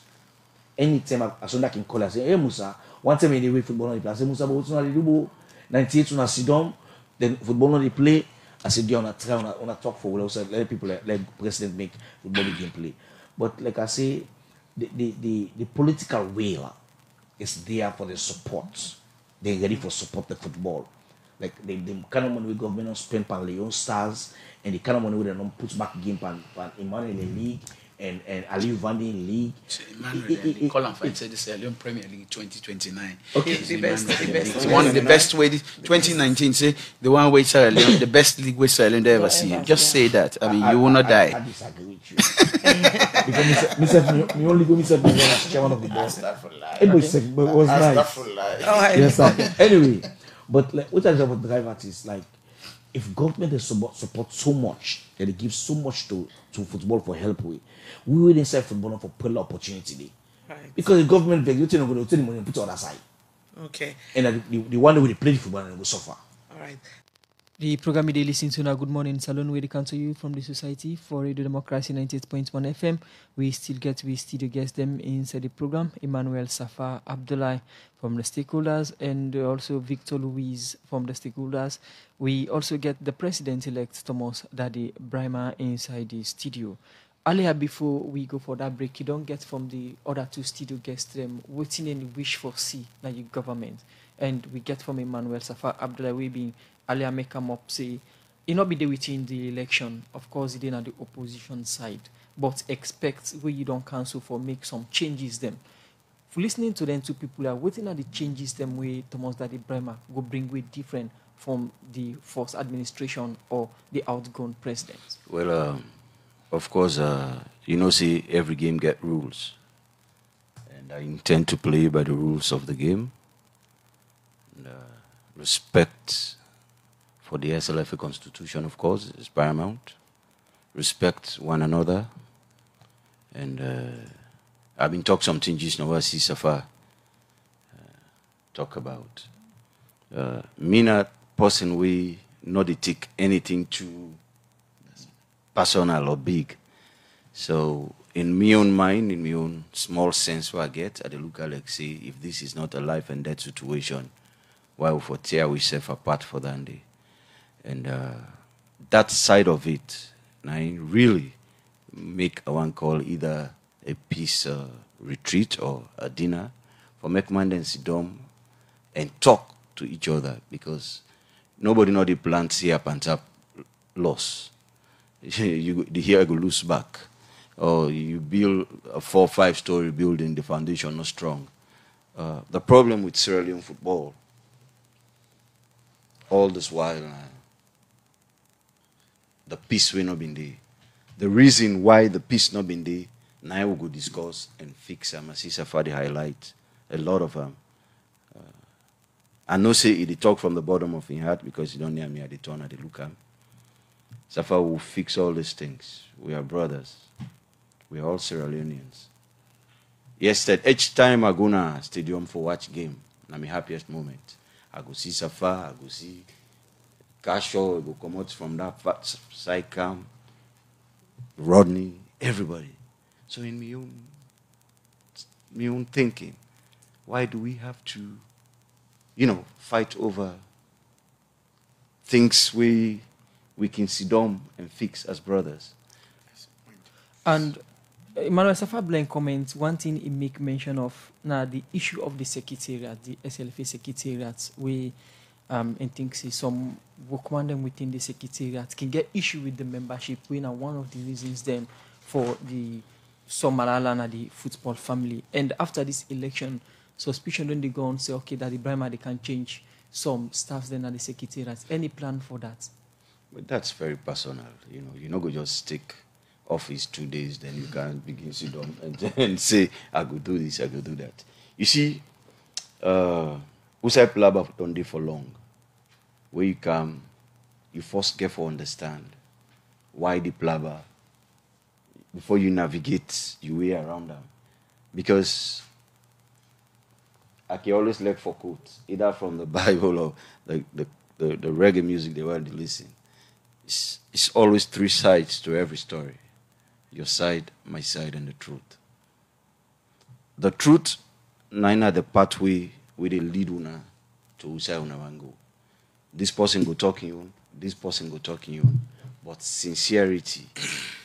S7: Anytime as soon as I can call and say, hey Musa, one time anyway football on the play. I say, Musa, but what's not the do? 98 on a sit down, then football on the play. I said, you want to try on a talk for what I said, let people let president make football game play. But like I say, the political will is there for the support. They're ready for support the football. Like the kind of money we government spend on Leon Stars and the kind of money we don't put back game on Emmanuel League and Aliu Vandi League.
S8: So Emmanuel, Colin Fine said this Leon Premier League 2029.
S4: Okay, the best.
S8: One of the best way. 2019 say the one way Sierra Leone, the best league way Sierra Leone ever see. Just say that. I mean, you will not die.
S7: I disagree with you. Because me only go myself as chairman of the board. It was nice. Yes, sir. Anyway, but like, what I say about drivers is like, if government is support so much that it gives so much to football for help with, we will inside football for pull opportunity.
S4: Right.
S7: Because the government you take the money and put it on the side.
S4: Okay.
S7: And the one way they play the football and will suffer.
S4: All right.
S5: The program they listen to now, Good Morning Salon, where they come to you from the Society for Radio Democracy 98.1 FM. We still guest them inside the program. Emmanuel Safa Abdullah from the stakeholders and also Victor Louise from the stakeholders. We also get the President-elect Thomas Daddy Brima inside the studio. Earlier, before we go for that break, you don't get from the other two studio guests them waiting any wish for see like your government. And we get from Emmanuel Safa Abdullah, we being earlier make come up say, it not be there within the election. Of course, it ain't at the opposition side, but expect where you don't cancel for make some changes them. For listening to them, two people are waiting at the changes them way Thomas Daddy Bremer go bring way different from the first administration or the outgone president.
S2: Well, of course, see, every game get rules. And I intend to play by the rules of the game. And, respect for the SLFA Constitution, of course, is paramount. Respect one another. And I've been talking some things now, see Safa talk about. Me not person we not take anything too personal or big. So in my own mind, in my own small sense what I get, I look at like say, if this is not a life and death situation, why we for tear ourselves apart for that day? And that side of it, I really make a one call either a peace retreat or a dinner for make man and sit down and talk to each other, because nobody know the plants here and up loss. The here go lose back. Or you build a 4 or 5 story building, the foundation not strong. The problem with Sierra Leone football, all this while, the peace will not be there. The reason why the peace not been there, now we go discuss and fix them. I see Safa highlight a lot of them. I know say he talk from the bottom of his heart because he don't hear me at the turn at the look at him. Safa will fix all these things. We are brothers. We are all Sierra Leoneans. Yesterday, each time I go to stadium for watch game, na my happiest moment. I go see Safa, I go see Kasho, I go come out from that side camp, Rodney, everybody. So in my own thinking, why do we have to, fight over things we can sit down and fix as brothers.
S5: And Emmanuel Safablen comments, one thing he make mention of now the issue of the secretariat, the SLFA secretariat, we and thinks some workman them within the secretariat can get issue with the membership. We now one of the reasons then for the Somalala and the football family. And after this election, suspicion then they go and say, okay, that the Brahma they can change some staffs then at the secretariat. Any plan for that?
S2: But that's very personal. You're not going to just take office 2 days, then you can begin to sit down and then say, I go do this, I go do that. You see, Usai Plaba don't do for long. Where you come, you first get to understand why the Plaba, before you navigate your way around them. Because I can always look for quotes, either from the Bible or the reggae music they want to listen. It's always 3 sides to every story. Your side, my side, and the truth. The truth, neither the pathway where they lead una to Usai una wango. This person go talking you, this person go talking you. But sincerity,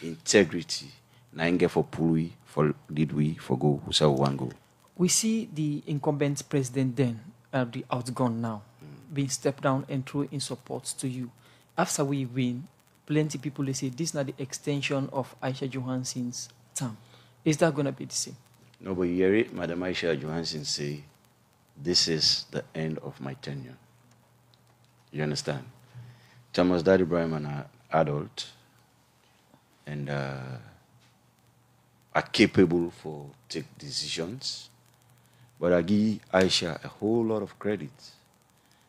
S2: integrity, nainge for pului, for lead we, for go Usai wango.
S5: We see the incumbent president then, the outgone now, being stepped down and thrown in support to you. After we win, plenty people they say this is not the extension of Isha Johansson's term. Is that going to be the same?
S2: No, but you hear it, Madam Isha Johansson say, this is the end of my tenure. You understand? Thomas Daddy Ibrahim are adult and are capable for take decisions. But I give Aisha a whole lot of credit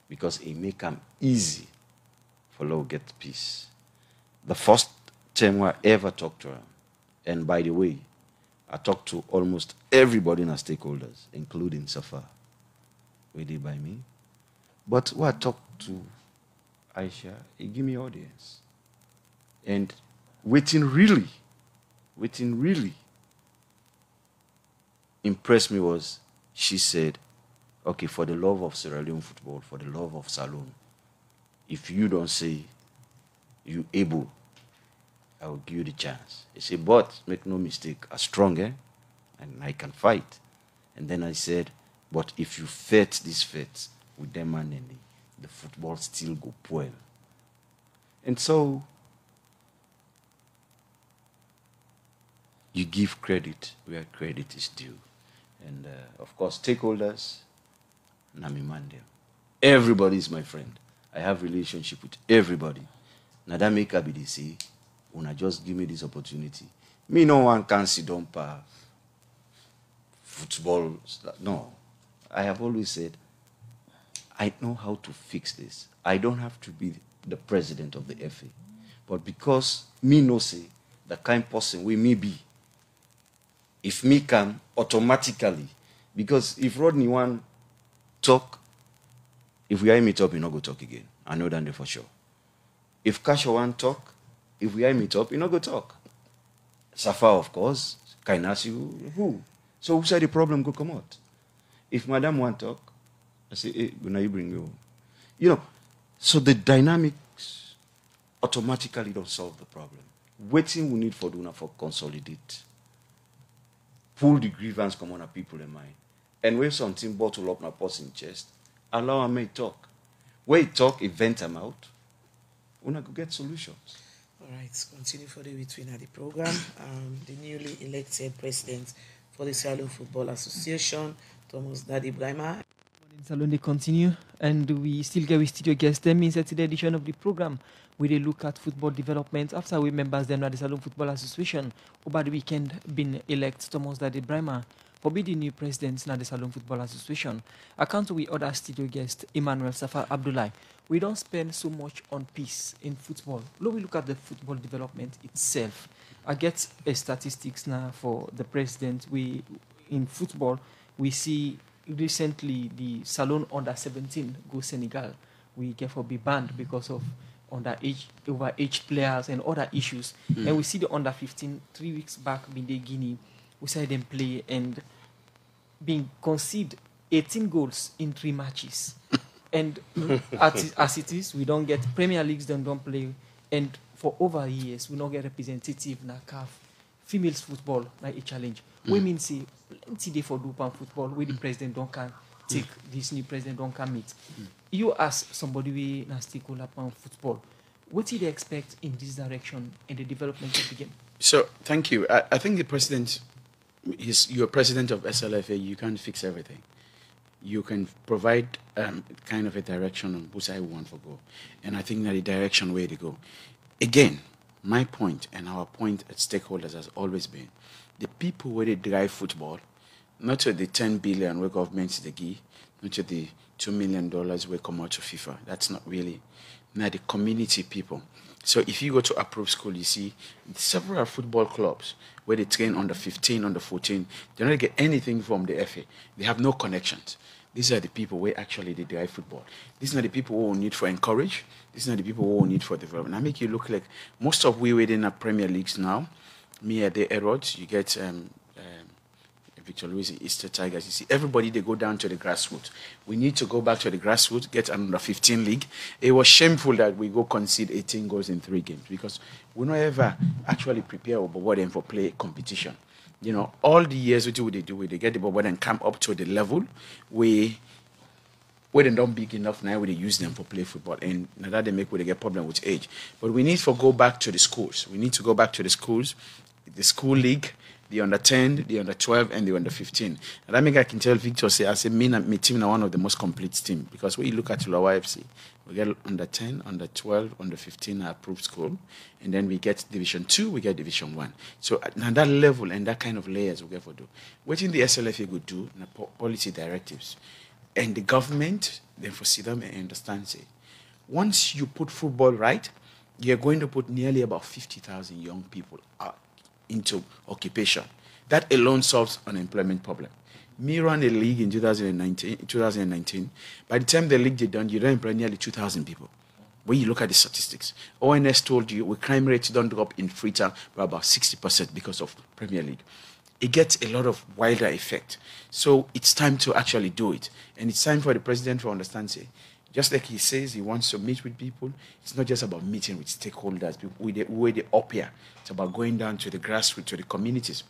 S2: because it make them easy for law get peace. The first time I ever talked to her, and by the way, I talked to almost everybody in our stakeholders, including Safa, waited by me. But when I talked to Aisha, he gave me audience. And waiting really impressed me was, she said, okay, for the love of Sierra Leone football, for the love of Salone, if you don't say you able, I will give you the chance. He said, but make no mistake, I'm strong, and I can fight. And then I said, but if you fight this fight with them and the football still go well. And so you give credit where credit is due. And of course, stakeholders, Nami Mandem. Everybody is my friend. I have relationship with everybody. Nadame Kabidisi, una just give me this opportunity. Me no one can sit down for football. No. I have always said, I know how to fix this. I don't have to be the president of the FA. But because me no say the kind person we may be, if me can automatically, because if Rodney want talk, if we meet up, he not go talk again. I know that for sure. If Kasha want talk, if we meet up, he not go talk. Safa, of course, Kainasi, who? So who said the problem go come out? If Madam want talk, I say, hey, when you bring you. You know, so the dynamics automatically don't solve the problem. Waiting we need for Duna for consolidate. Pull the grievance come on a people in mind. And when something bottle up in a person's chest, allow them to talk. When he talk, he vent them out. We go get solutions.
S4: All right, continue for the between at the program. The newly elected president for the Sierra Leone Football Association, Thomas Daddy Ibrahim.
S5: Salon they continue, and we still get with studio guests. Them in Saturday edition of the program, where they look at football development after we members them at the Salon Football Association over the weekend been elect Thomas Daddy Ibrahim for be the new president in the Salon Football Association. I count with other studio guest Emmanuel Safar Abdullahi. We don't spend so much on peace in football. Let we look at the football development itself. I get a statistics now for the president. We in football we see recently the Salon under 17 go Senegal. We get for be banned because of overage players and other issues. And we see the under 15 3 weeks back in the Guinea. We saw them play and being conceded 18 goals in 3 matches. And as it is, we don't get Premier Leagues, don't play. And for over years, we don't get representative in a CAF. Females football, like a challenge. We mean say, plenty day for Dupan football, where the president don't can take this new president don't can meet. You ask somebody we na stakeholder on football, what do they expect in this direction in the development of the game?
S8: So, thank you. I think the president, you're president of SLFA, you can't fix everything. You can provide kind of a direction on which I want to go. And I think that the direction where to go. Again, my point and our point at stakeholders has always been the people where they drive football, not to the 10 billion where governments they give, not to the $2 million where come out to FIFA. That's not really, not the community people. So if you go to approved school, you see several football clubs where they train under 15, under 14. They don't get anything from the FA. They have no connections. These are the people where actually they drive football. These are the people who need for encourage. These are the people who need for development. I make you look like most of we within our Premier Leagues now. Me at the Erods, you get Victor Luis, Easter Tigers. You see, everybody, they go down to the grassroots. We need to go back to the grassroots, get an under 15 league. It was shameful that we go concede 18 goals in 3 games because we don't ever actually prepare Bobo for play competition. You know, all the years we do, they get the Bobo and come up to the level where they don't big enough now, we use them for play football. And now that they make where they get problem with age. But we need to go back to the schools. We need to go back to the schools, the school league, the under 10, the under 12, and the under 15. And I think I can tell Victor, say, I say, me and my team are one of the most complete team because when you look at Lower FC, we get under 10, under 12, under 15 approved school, and then we get Division 2, we get Division 1. So now that level and that kind of layers we get for do. What in the SLFA would do, in the policy directives, and the government, then foresee them and understand, say, once you put football right, you're going to put nearly about 50,000 young people into occupation. That alone solves unemployment problem. Me run a league in 2019. By the time the league is done, you don't employ nearly 2,000 people. When you look at the statistics, ONS told you crime rates don't drop in Freetown by about 60% because of Premier League. It gets a lot of wider effect. So it's time to actually do it. And it's time for the president to understand, say, just like he says he wants to meet with people, it's not just about meeting with stakeholders, with the up here. It's about going down to the grassroots, to the communities.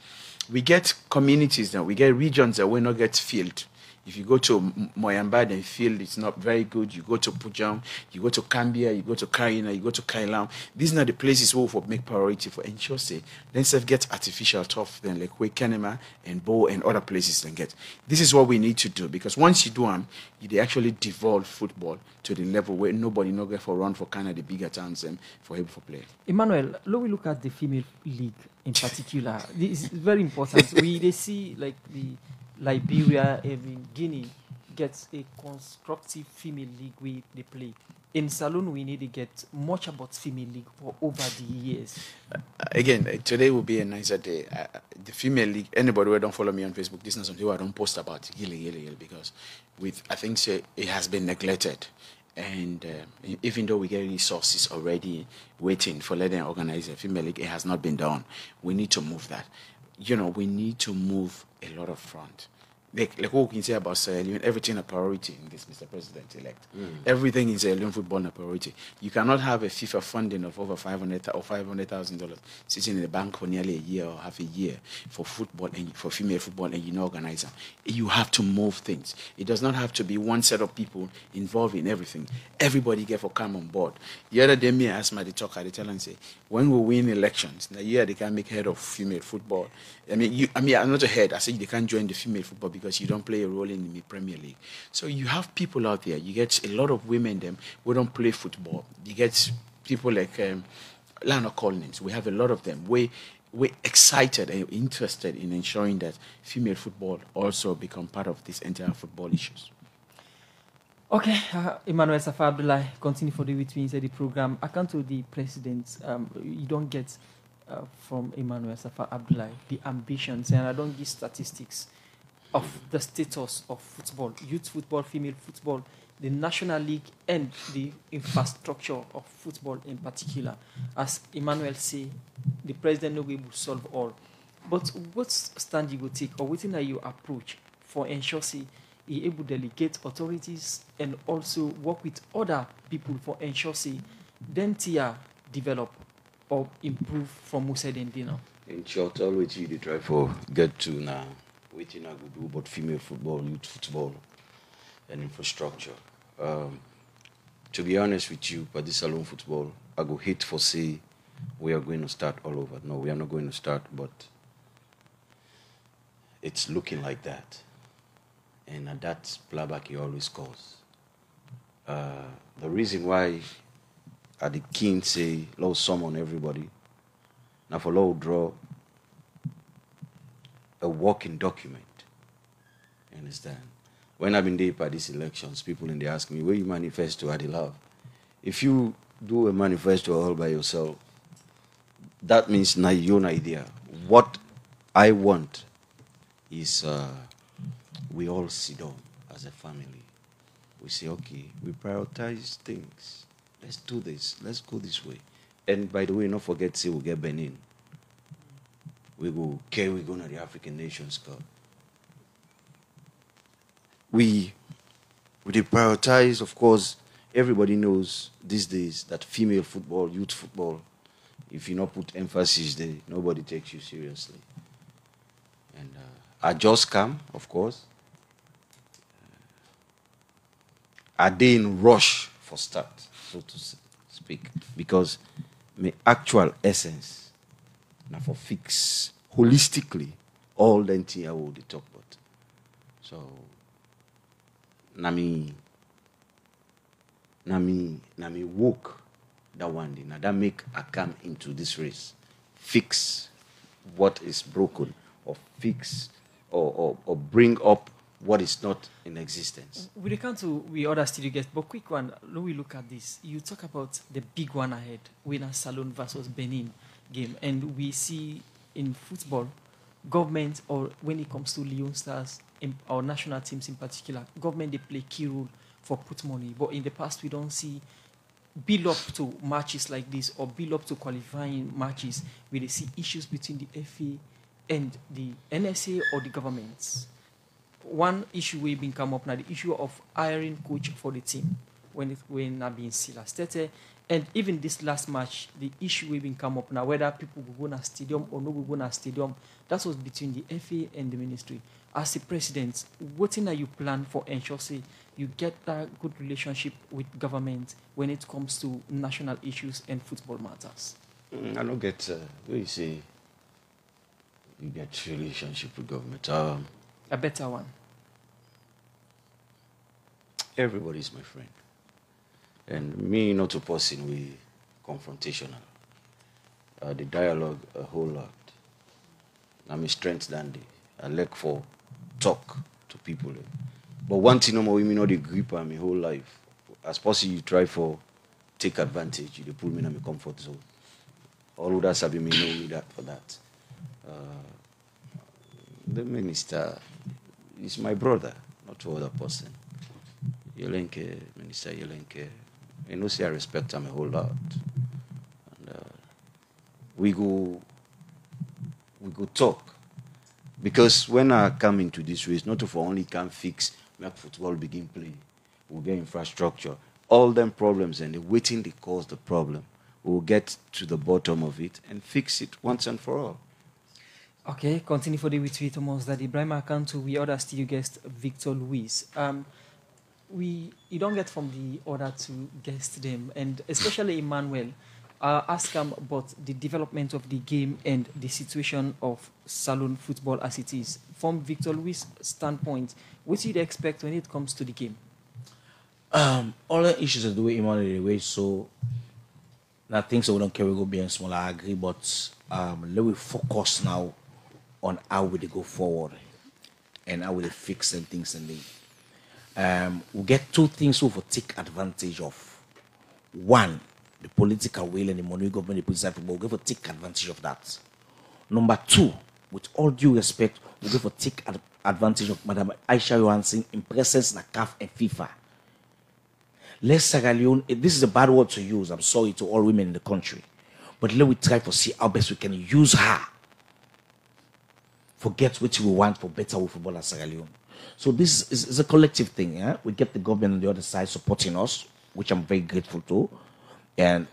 S8: We get communities now, we get regions that will not get filled. If you go to Moyamba, then field it's not very good. You go to Pujam, you go to Cambia, you go to Karina, you go to Kailam. These are the places where we make priority for ensure say. Then self get artificial turf, then like Kenema and Bo and other places then get. This is what we need to do because once you do them, they actually devolve football to the level where nobody no get for run for kind of the bigger towns and for able for play.
S5: Emmanuel, let me look at the female league in particular. This is very important. They see like the Liberia, even Guinea, gets a constructive female league where they play. In Salon, we need to get much about female league for over the years.
S8: Again, today will be a nicer day. The female league, anybody who don't follow me on Facebook, this is not something I don't post about because I think so, it has been neglected. And even though we get resources already waiting for letting organize a female league, it has not been done. We need to move that. We need to move a lot of front. Like what we can say about Sierra Leone, everything a priority in this Mr. President-elect. Everything is Sierra Leone football a priority. You cannot have a FIFA funding of over $500,000 sitting in the bank for nearly a year or half a year for football and for female football and organize them. You have to move things. It does not have to be one set of people involved in everything. Everybody get for come on board. The other day, me asked my talker, they tell and say, when we win elections, now they can make head of female football. I'm not a head. I say they can't join the female football because you don't play a role in the Premier League. So you have people out there. You get a lot of women them who don't play football. You get people like Lana Collins. We have a lot of them. We're excited and interested in ensuring that female football also become part of this entire football issues.
S5: Okay, Emmanuel Safa Abdullah, continue for the with me inside the program. I come to the president. You don't get from Emmanuel Safa Abdullah the ambitions, and I don't give statistics of the status of football, youth football, female football, the National League, and the infrastructure of football in particular. As Emmanuel say, the president no will solve all. But what stand you will take, or what are your approach for ensure say he able delegate authorities and also work with other people for ensure say then tia develop or improve from Musa and Dino.
S2: In short, always you try for get to now waiting I go do about female football, youth football, and infrastructure. To be honest with you, for this salon football, I go hate for say we are going to start all over. No, we are not going to start, but it's looking like that. And that's blabak he always calls. The reason why I the king say low summon everybody, now for low draw a working document. You understand? When I've been there by these elections, people in there ask me, where you manifesto at the love? If you do a manifesto all by yourself, that means now your idea. What I want is we all sit down as a family. We say, okay, we prioritize things. Let's do this. Let's go this way. And by the way, don't forget, say we get Benin. We go, okay, we go to the African Nations Cup. We prioritize, of course, everybody knows these days that female football, youth football, if you not put emphasis there, nobody takes you seriously. And I just come, of course. I didn't rush for start, so to speak, because my actual essence, now for fix holistically all the entire world they talk about. So, nami walk that one day. Now that make I come into this race, fix what is broken, or fix or bring up what is not in existence.
S5: We come to we other studio guests, but quick one. When we look at this, you talk about the big one ahead, winner Salon versus Benin game, and we see in football, government or when it comes to Leon Stars or national teams in particular, government they play key role for put money. But in the past, we don't see build up to matches like this or build up to qualifying matches where they see issues between the FA and the NSA or the governments. One issue we've been come up now, the issue of hiring coach for the team when not being still stated. And even this last match, the issue we've been come up now, whether people will go to stadium or no go to stadium, that was between the FA and the ministry. As the president, what are you plan for ensure say you get that good relationship with government when it comes to national issues and football matters?
S2: I don't get what you say. You get relationship with government.
S5: A better one.
S2: Everybody's my friend. And me not a person we confrontational. The dialogue a whole lot. I'm a strength dandy. I like for talk to people. But one thing no more women know the grip on my whole life. As possible you try for take advantage, you pull me in my comfort zone. All who that sabi me know me that for that. The minister is my brother, not other person. Yelenke, Minister Yelenke. I know say I respect him a whole lot. And we go talk. Because when I come into this race, not for only can fix, make football begin play. We'll get infrastructure. All them problems and the waiting they cause the problem. We'll get to the bottom of it and fix it once and for all.
S5: Okay, continue for the with Thomas that Ibrahim Akantu, we other studio guest Victor Luis. You don't get from the order to guest them, and especially Emmanuel, ask him about the development of the game and the situation of salon football as it is. From Victor Luis' standpoint, what do you expect when it comes to the game?
S7: All the issues are the way Emmanuel way, so I think so we don't care we go beyond small, I agree, but let we focus now on how we go forward and how we fix some things and we'll get two things we will take advantage of. One, the political will and the money government puts that we'll go for take advantage of that. Number two, with all due respect, we'll go for take advantage of Madam Isha Johansson in presence na CAF and FIFA. Let Sierra Leone, this is a bad word to use, I'm sorry to all women in the country, but let we try to see how best we can use her. Forget what we want for better football at Sierra Leone. So this is a collective thing. Yeah? We get the government on the other side supporting us, which I'm very grateful to, and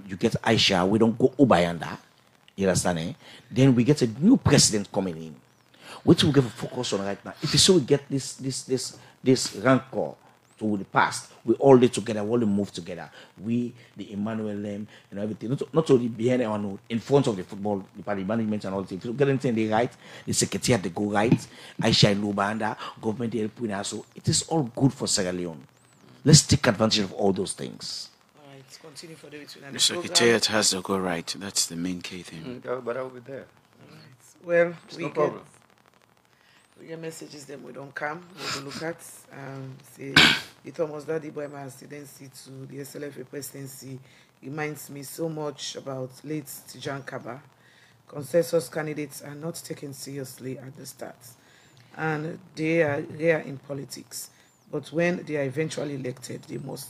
S7: you get Isha. We don't go Ubayanda. You understand? Eh? Then we get a new president coming in, which we get to focus on right now. If you so we get this rancor to the past, we all live together, we all move together. We, the Emmanuel them, and everything. Not only behind anyone, in front of the football, the party management and all things. If you get anything they right, the secretariat they go right, Aisha in Lubanda, government helping us. So it is all good for Sierra Leone. Let's take advantage of all those things.
S4: All right, continue for the between
S8: The secretariat has to go right. That's the main key thing.
S2: But I'll be there.
S4: All right. Well,
S2: No problem.
S4: We get messages them we don't come, we will look at. Say the Thomas Daddy Boyma presidency to the SLFA presidency reminds me so much about late Tijan Kaba. Consensus candidates are not taken seriously at the start, and they are rare in politics. But when they are eventually elected, they most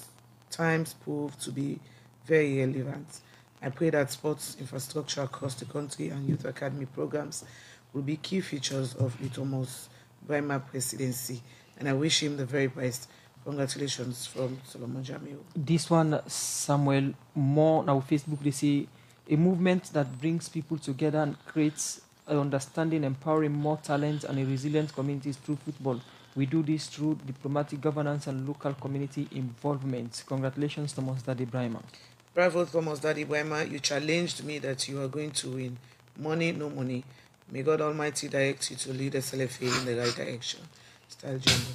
S4: times prove to be very relevant. I pray that sports infrastructure across the country and youth academy programs will be key features of the Thomas Weimar presidency, and I wish him the very best. Congratulations from Solomon Jamiu.
S5: This one, Samuel Moore, now Facebook, they say a movement that brings people together and creates an understanding, empowering more talent and a resilient communities through football. We do this through diplomatic governance and local community involvement. Congratulations, Thomas Daddy Brahima.
S4: Bravo, Thomas Daddy Weimar. You challenged me that you are going to win. Money, no money. May God Almighty direct you to lead SLFA in the right direction. Style Jumbo.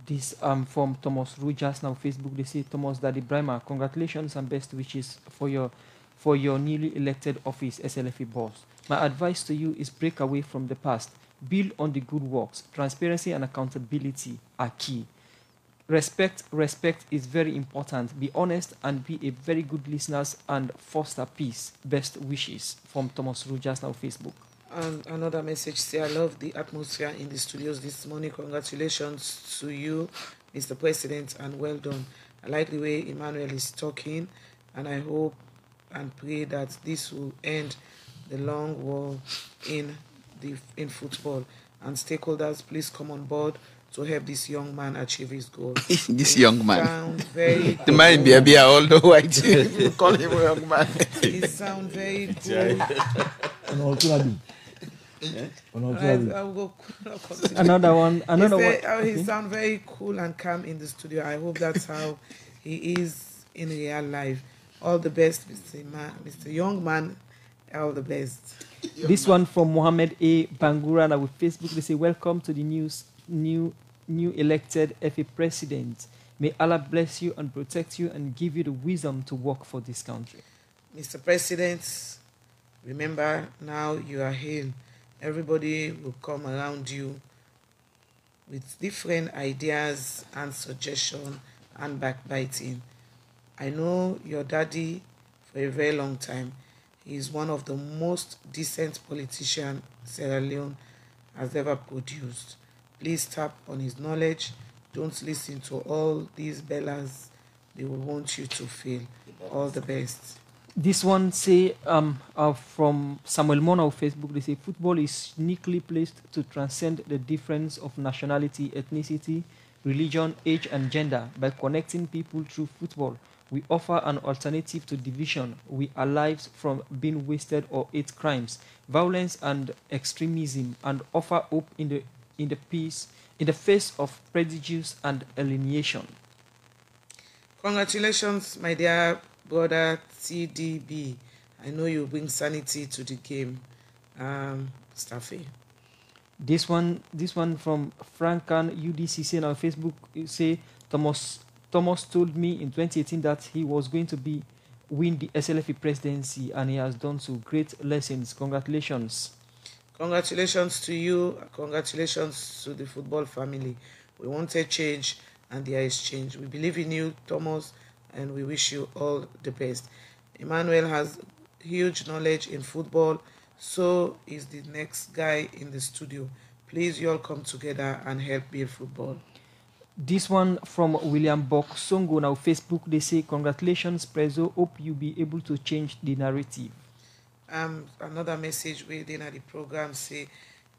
S5: This from Thomas Rujas, now Facebook, they say, Thomas Daddy Brahima, congratulations and best wishes for your newly elected office, SLFA boss. My advice to you is break away from the past. Build on the good works. Transparency and accountability are key. Respect is very important. Be honest and be a very good listeners and foster peace. Best wishes from Thomas Rujas, now Facebook.
S4: And another message say, I love the atmosphere in the studios this morning. Congratulations to you, Mr. President, and well done. I like the way Emmanuel is talking, and I hope and pray that this will end the long war in football. And stakeholders, please come on board to help this young man achieve his goal.
S8: This young man.
S4: The
S8: man be all the white. You call him a young man.
S4: He sound very cool.
S5: Another one.
S4: He sound very cool and calm in the studio. I hope that's how he is in real life. All the best, Mr. Young Man. All the best.
S5: This one from Mohammed A. Bangura now with Facebook. They say, welcome to the new elected FA president. May Allah bless you and protect you and give you the wisdom to work for this country.
S4: Mr. President, remember now you are here. Everybody will come around you with different ideas and suggestions and backbiting. I know your daddy for a very long time. He is one of the most decent politicians Sierra Leone has ever produced. Please tap on his knowledge. Don't listen to all these bellas. They will want you to fail. All the best.
S5: This one say from Samuel Mona of Facebook, they say football is uniquely placed to transcend the difference of nationality, ethnicity, religion, age and gender by connecting people through football. We offer an alternative to division. We are lives from being wasted or hate crimes, violence and extremism, and offer hope in the face of prejudice and alienation.
S4: Congratulations, my dear brother TDB. I know you bring sanity to the game, Staffy.
S5: This one from Frankan UDCC on our Facebook. You say Thomas told me in 2018 that he was going to win the SLFA presidency, and he has done so. Great lessons. Congratulations.
S4: Congratulations to you. Congratulations to the football family. We wanted change, and there is change. We believe in you, Thomas, and we wish you all the best. Emmanuel has huge knowledge in football, so is the next guy in the studio. Please, you all come together and help build football.
S5: This one from William Boksongo, now Facebook, they say, congratulations, Prezo. Hope you'll be able to change the narrative.
S4: Another message within the program say,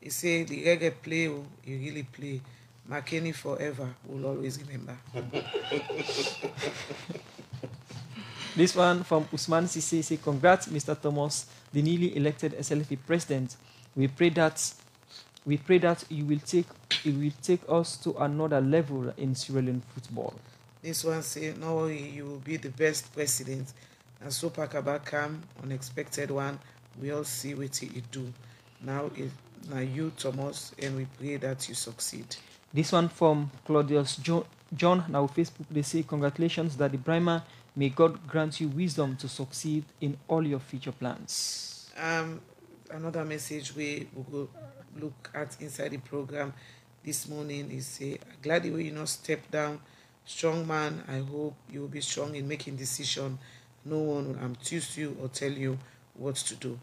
S4: He say the reggae play, oh, you really play. McKinney forever will always remember.
S5: This one from Usman Sisi say, congrats, Mr. Thomas, the newly elected SLFA President. We pray that you will take us to another level in Sierra Leone football.
S4: This one say, no worry, you will be the best president. And so Pakaba come, unexpected one, we all see what he do. Now you, Thomas, and we pray that you succeed.
S5: This one from Claudius John, now Facebook, they say, congratulations, Daddy Brima. May God grant you wisdom to succeed in all your future plans.
S4: Another message we will go look at inside the program this morning is say, glad the way you not step down. Strong man, I hope you will be strong in making decision. No one will choose you or tell you what to do.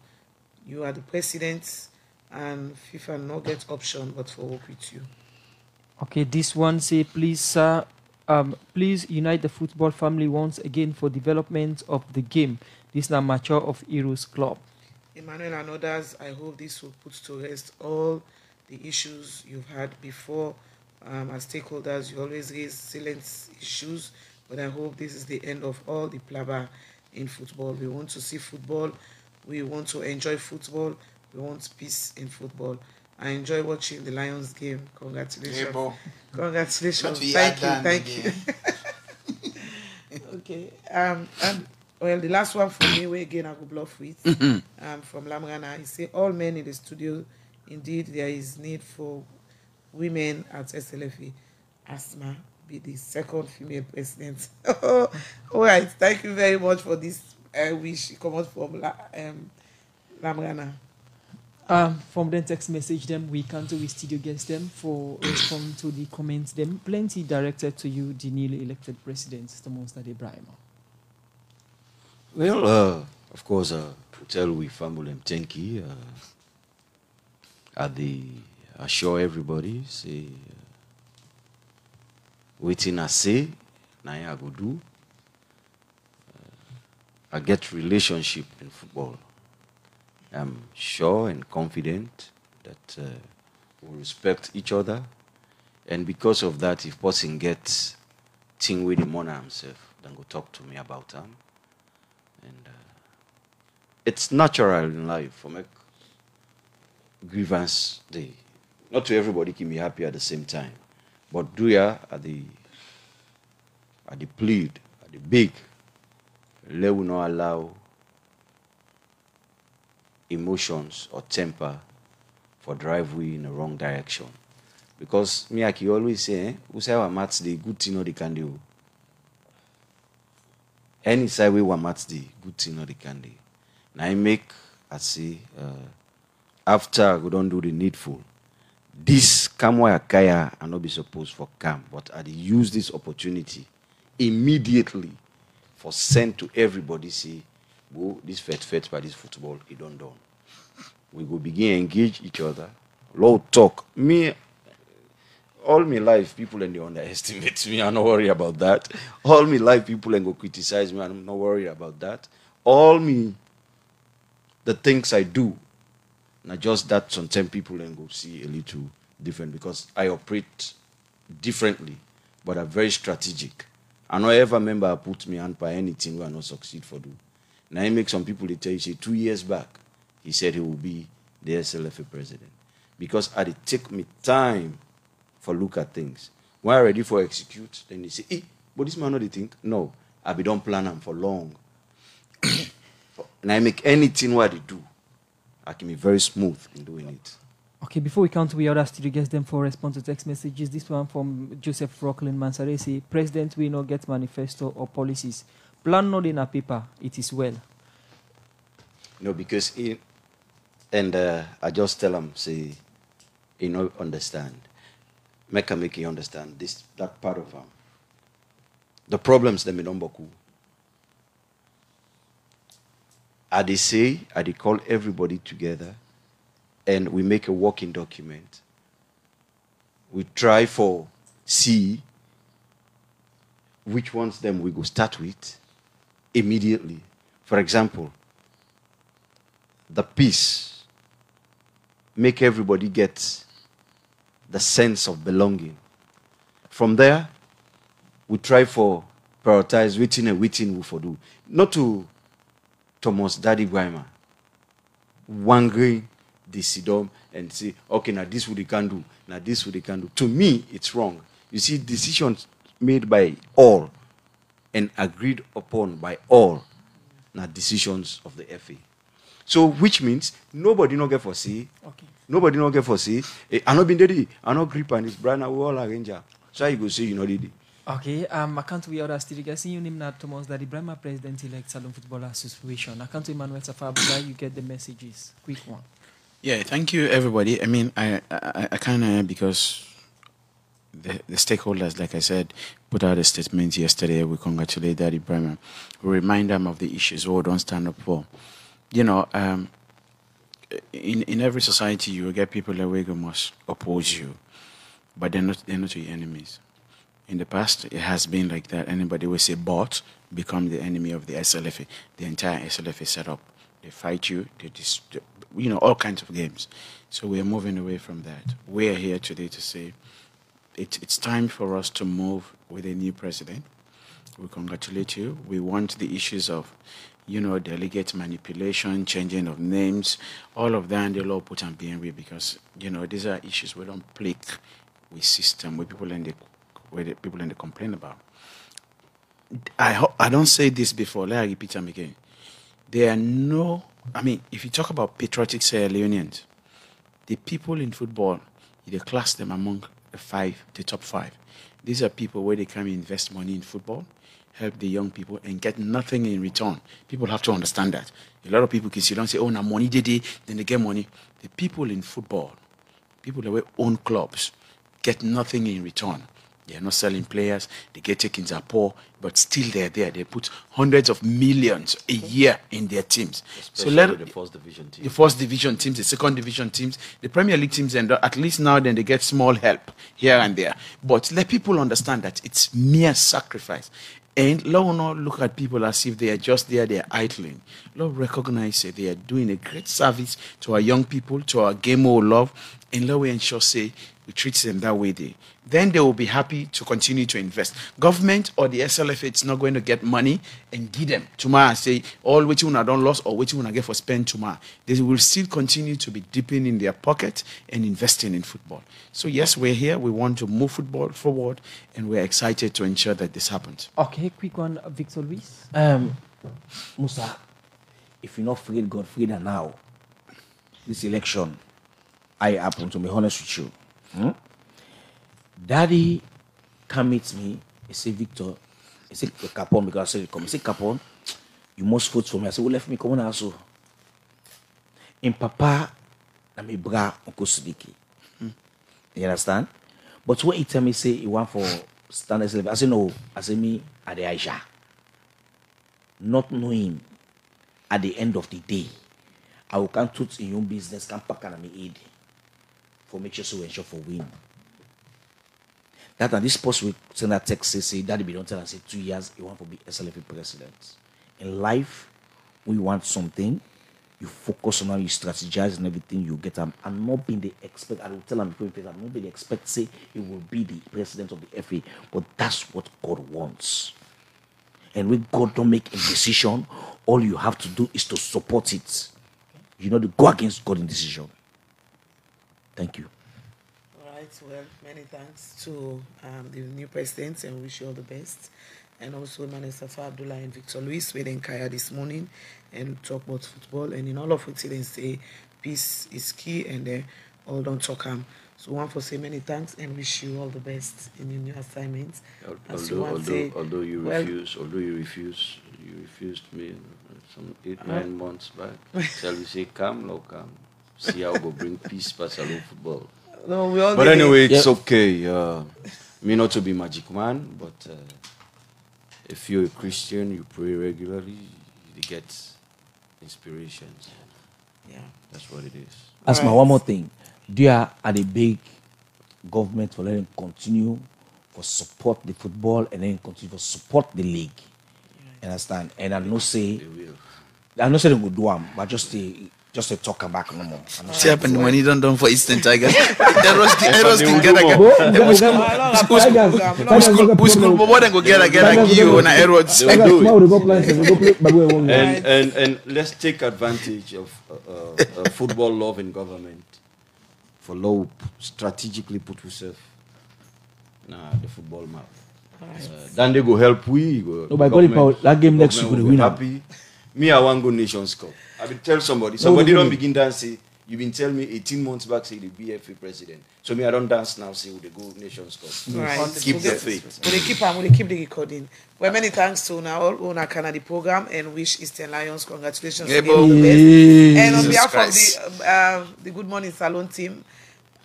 S4: You are the president, and FIFA not get option but for work with you.
S5: Okay, this one say, please, sir, please unite the football family once again for development of the game. This is the mature of Heroes Club.
S4: Emmanuel and others, I hope this will put to rest all the issues you've had before. As stakeholders, you always raise silent issues, but I hope this is the end of all the blabber in football. We want to see football. We want to enjoy football. We want peace in football. I enjoy watching the Lions game. Congratulations.
S8: Hey,
S4: congratulations. Thank you. Okay. And well, the last one for me, where again I go bluff with, from Lamrana, he say, all men in the studio, indeed there is need for women at SLFA. Asma be the second female president. All right, thank you very much for this wish. Come out from Lamrana.
S5: From the text message them, we can't we studio guest them for respond to the comments them. Plenty directed to you, the newly elected president, Thomas Ibrahim.
S2: Well, of course, tell we family thank you. I assure everybody, say, waiting I say, now I go do. I get relationship in football. I'm sure and confident that we respect each other. And because of that, if person gets thing with him on himself, then go talk to me about him. And it's natural in life for make grievance day. Not to everybody can be happy at the same time. But do ya at the plead, at the big, let we not allow emotions or temper for drive we in the wrong direction. Because me I always say, who say our maths the good thing or they can do. Any side we want maths the good thing or they can do. Now I make I say after we don't do the needful. This Kamwa Kaya and not be supposed for Kam, but I use this opportunity immediately for send to everybody say, go this fet by this football, it done. We go begin engage each other. Lord talk. Me all my life people and they underestimate me, I'm not worried about that. All my life people and go criticize me, I'm not worried about that. All me the things I do. Not just that sometimes people and go see a little different because I operate differently, but I'm very strategic. I don't ever remember I put me hand by anything where I not succeed for do. Now I make some people they tell you, say 2 years back, he said he will be the SLFA president. Because I did take me time for look at things. When I'm ready for execute, then they say, hey, but this man not they think. No, I be don't plan them for long. And I make anything what they do. I can be very smooth in doing it.
S5: Okay, before we come to the other studio guests them for response to text messages, this one from Joseph Rocklin Mansaresi, President will not get manifesto or policies. Plan not in a paper, it is well.
S2: No, because I just tell him, say, you know, understand. Make you understand that part of him. The problems that me don't boku. I they call everybody together and we make a working document. We try for see which ones them we go start with immediately. For example, the peace make everybody get the sense of belonging. From there, we try for prioritize waiting and waiting we for do. Not to Thomas Daddy Grima. Wangry, they sit down and say, okay, now this what they can do, now this what they can do. To me, it's wrong. You see, decisions made by all and agreed upon by all, now decisions of the FA. So, which means nobody no get for say.
S5: Okay.
S2: Nobody no get for say. I not been ready. I not grip and it's brand. We all arranger. So you go say you know ready.
S5: Okay. I can't we other still get see you name now Thomas that the Brahma President elect Salon Football Association. I can't Emmanuel Safabula. You get the messages. Quick one.
S8: Yeah, thank you, everybody. I mean, I kind of, because the stakeholders, like I said, put out a statement yesterday. We congratulate Daddy Bremer. We remind them of the issues we don't stand up for. You know, in every society, you will get people that will must oppose you, but they're not your enemies. In the past, it has been like that. Anybody will say bot become the enemy of the SLFA. The entire SLFA setup. They fight you. All kinds of games. So we are moving away from that. We are here today to say it's time for us to move with a new president. We congratulate you. We want the issues of, delegate manipulation, changing of names, all of that, and they'll all put on BNB because, these are issues we don't play with system, with people and they complain about. I don't say this before. Let me repeat them again. There are no, if you talk about patriotic Sierra Leoneans, the people in football, they class them among the top five. These are people where they can invest money in football, help the young people, and get nothing in return. People have to understand that. A lot of people can sit down and say, oh, now money then they get money. The people in football, people that own clubs, get nothing in return. They are not selling players. The takings are poor, but still they're there. They put hundreds of millions a year in their teams.
S2: Especially the first division teams.
S8: The first division teams, the second division teams, the Premier League teams, and at least now then they get small help here and there. But let people understand that it's mere sacrifice. And Lord not look at people as if they are just there, they are idling. Lord recognize that they are doing a great service to our young people, to our game we love, and Lord we ensure say we treat them that way. Then they will be happy to continue to invest. Government or the SLFA, it's not going to get money and give them tomorrow and say, all which one I don't lost or which one I get for spend tomorrow. They will still continue to be dipping in their pocket and investing in football. So yes, we're here. We want to move football forward and we're excited to ensure that this happens.
S5: Okay, quick one, Victor Luis.
S7: Musa, if you're not afraid God, afraid now. This election, I happen to be honest with you. Daddy come meet me. He say, Victor, he say Capone because I said come. He say Capone, you must vote for me. I said, well, left me come on also. In Papa, na me bra Uncle Sidiki. You understand? But when he tell me say he want for standard level, I say no. I say me at the Isha. Not knowing at the end of the day, I will come to in your business, can pack and me aid for make sure so ensure for win. That and this post we send that text say Daddy be don't tell us say 2 years you want to be SLFA president. In life, we want something, you focus on how you strategize and everything you get them and not being the expect. I will tell them I'm not being the expect say he will be the president of the FA, but that's what God wants. And when God don't make a decision, all you have to do is to support it. You know, to go against God's decision. Thank you.
S4: All right, well, many thanks to the new presidents and wish you all the best. And also Emmanuel Safa Abdullah and Victor Luis, we then Kaya this morning and talk about football. And in all of it, they say peace is key and they all don't talk. So one for say many thanks and wish you all the best in your new assignments.
S2: Although you refused me some 8-9 months back. Shall we say come, no come. See how we go bring peace for Salon football.
S4: No, we all
S2: but anyway, it's okay. Me not to be magic man, but if you're a Christian, you pray regularly, you get inspirations.
S4: Yeah,
S2: that's what it is.
S7: That's my one more thing. Do you are the big government for letting continue for support the football and then continue for support the league? You understand? And I know say they will do them, but just just to talk back no more.
S8: See happened when he done for Eastern Tigers. Errors can get again. What then go get again? You on errors.
S2: And let's take advantage of football love in government for law strategically put yourself the football map. Then they go help we.
S10: No, by God, that game next week will win.
S2: Happy. Me, I want go Nations Cup. I will tell somebody. Somebody don't begin dancing. You've been telling me 18 months back, say the BFA president. So me, I don't dance now, say we go Nations Cup.
S4: Right.
S2: Keep the faith.
S4: We keep the recording. Well, many thanks to all on Canada program and wish Eastern Lions congratulations.
S8: Yeah,
S4: all the best. And on behalf
S8: Christ.
S4: of the Good Morning Salon team,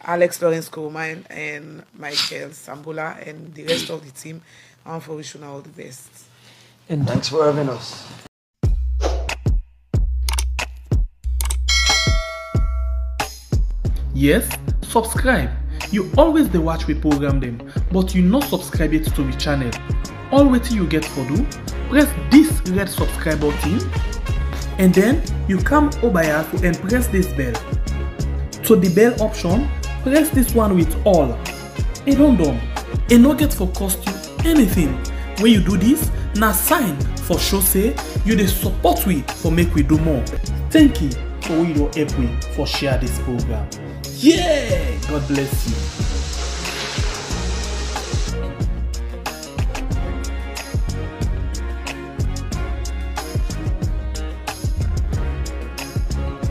S4: Alex Lawrence Coleman and Michael Sambola and the rest of the team, I want to wish you all the best.
S10: And
S11: Thanks for having us.
S3: Yes, subscribe. You always dey watch we program them, but you not subscribe yet to the channel. All wetin you get for do, press this red subscribe button, and then you come over here and press this bell. To the bell option, press this one with all. It don't done. It no get for cost you anything. When you do this, na sign for show say you dey support we for make we do more. Thank you for we don help we for share this program. Yeah, God bless you.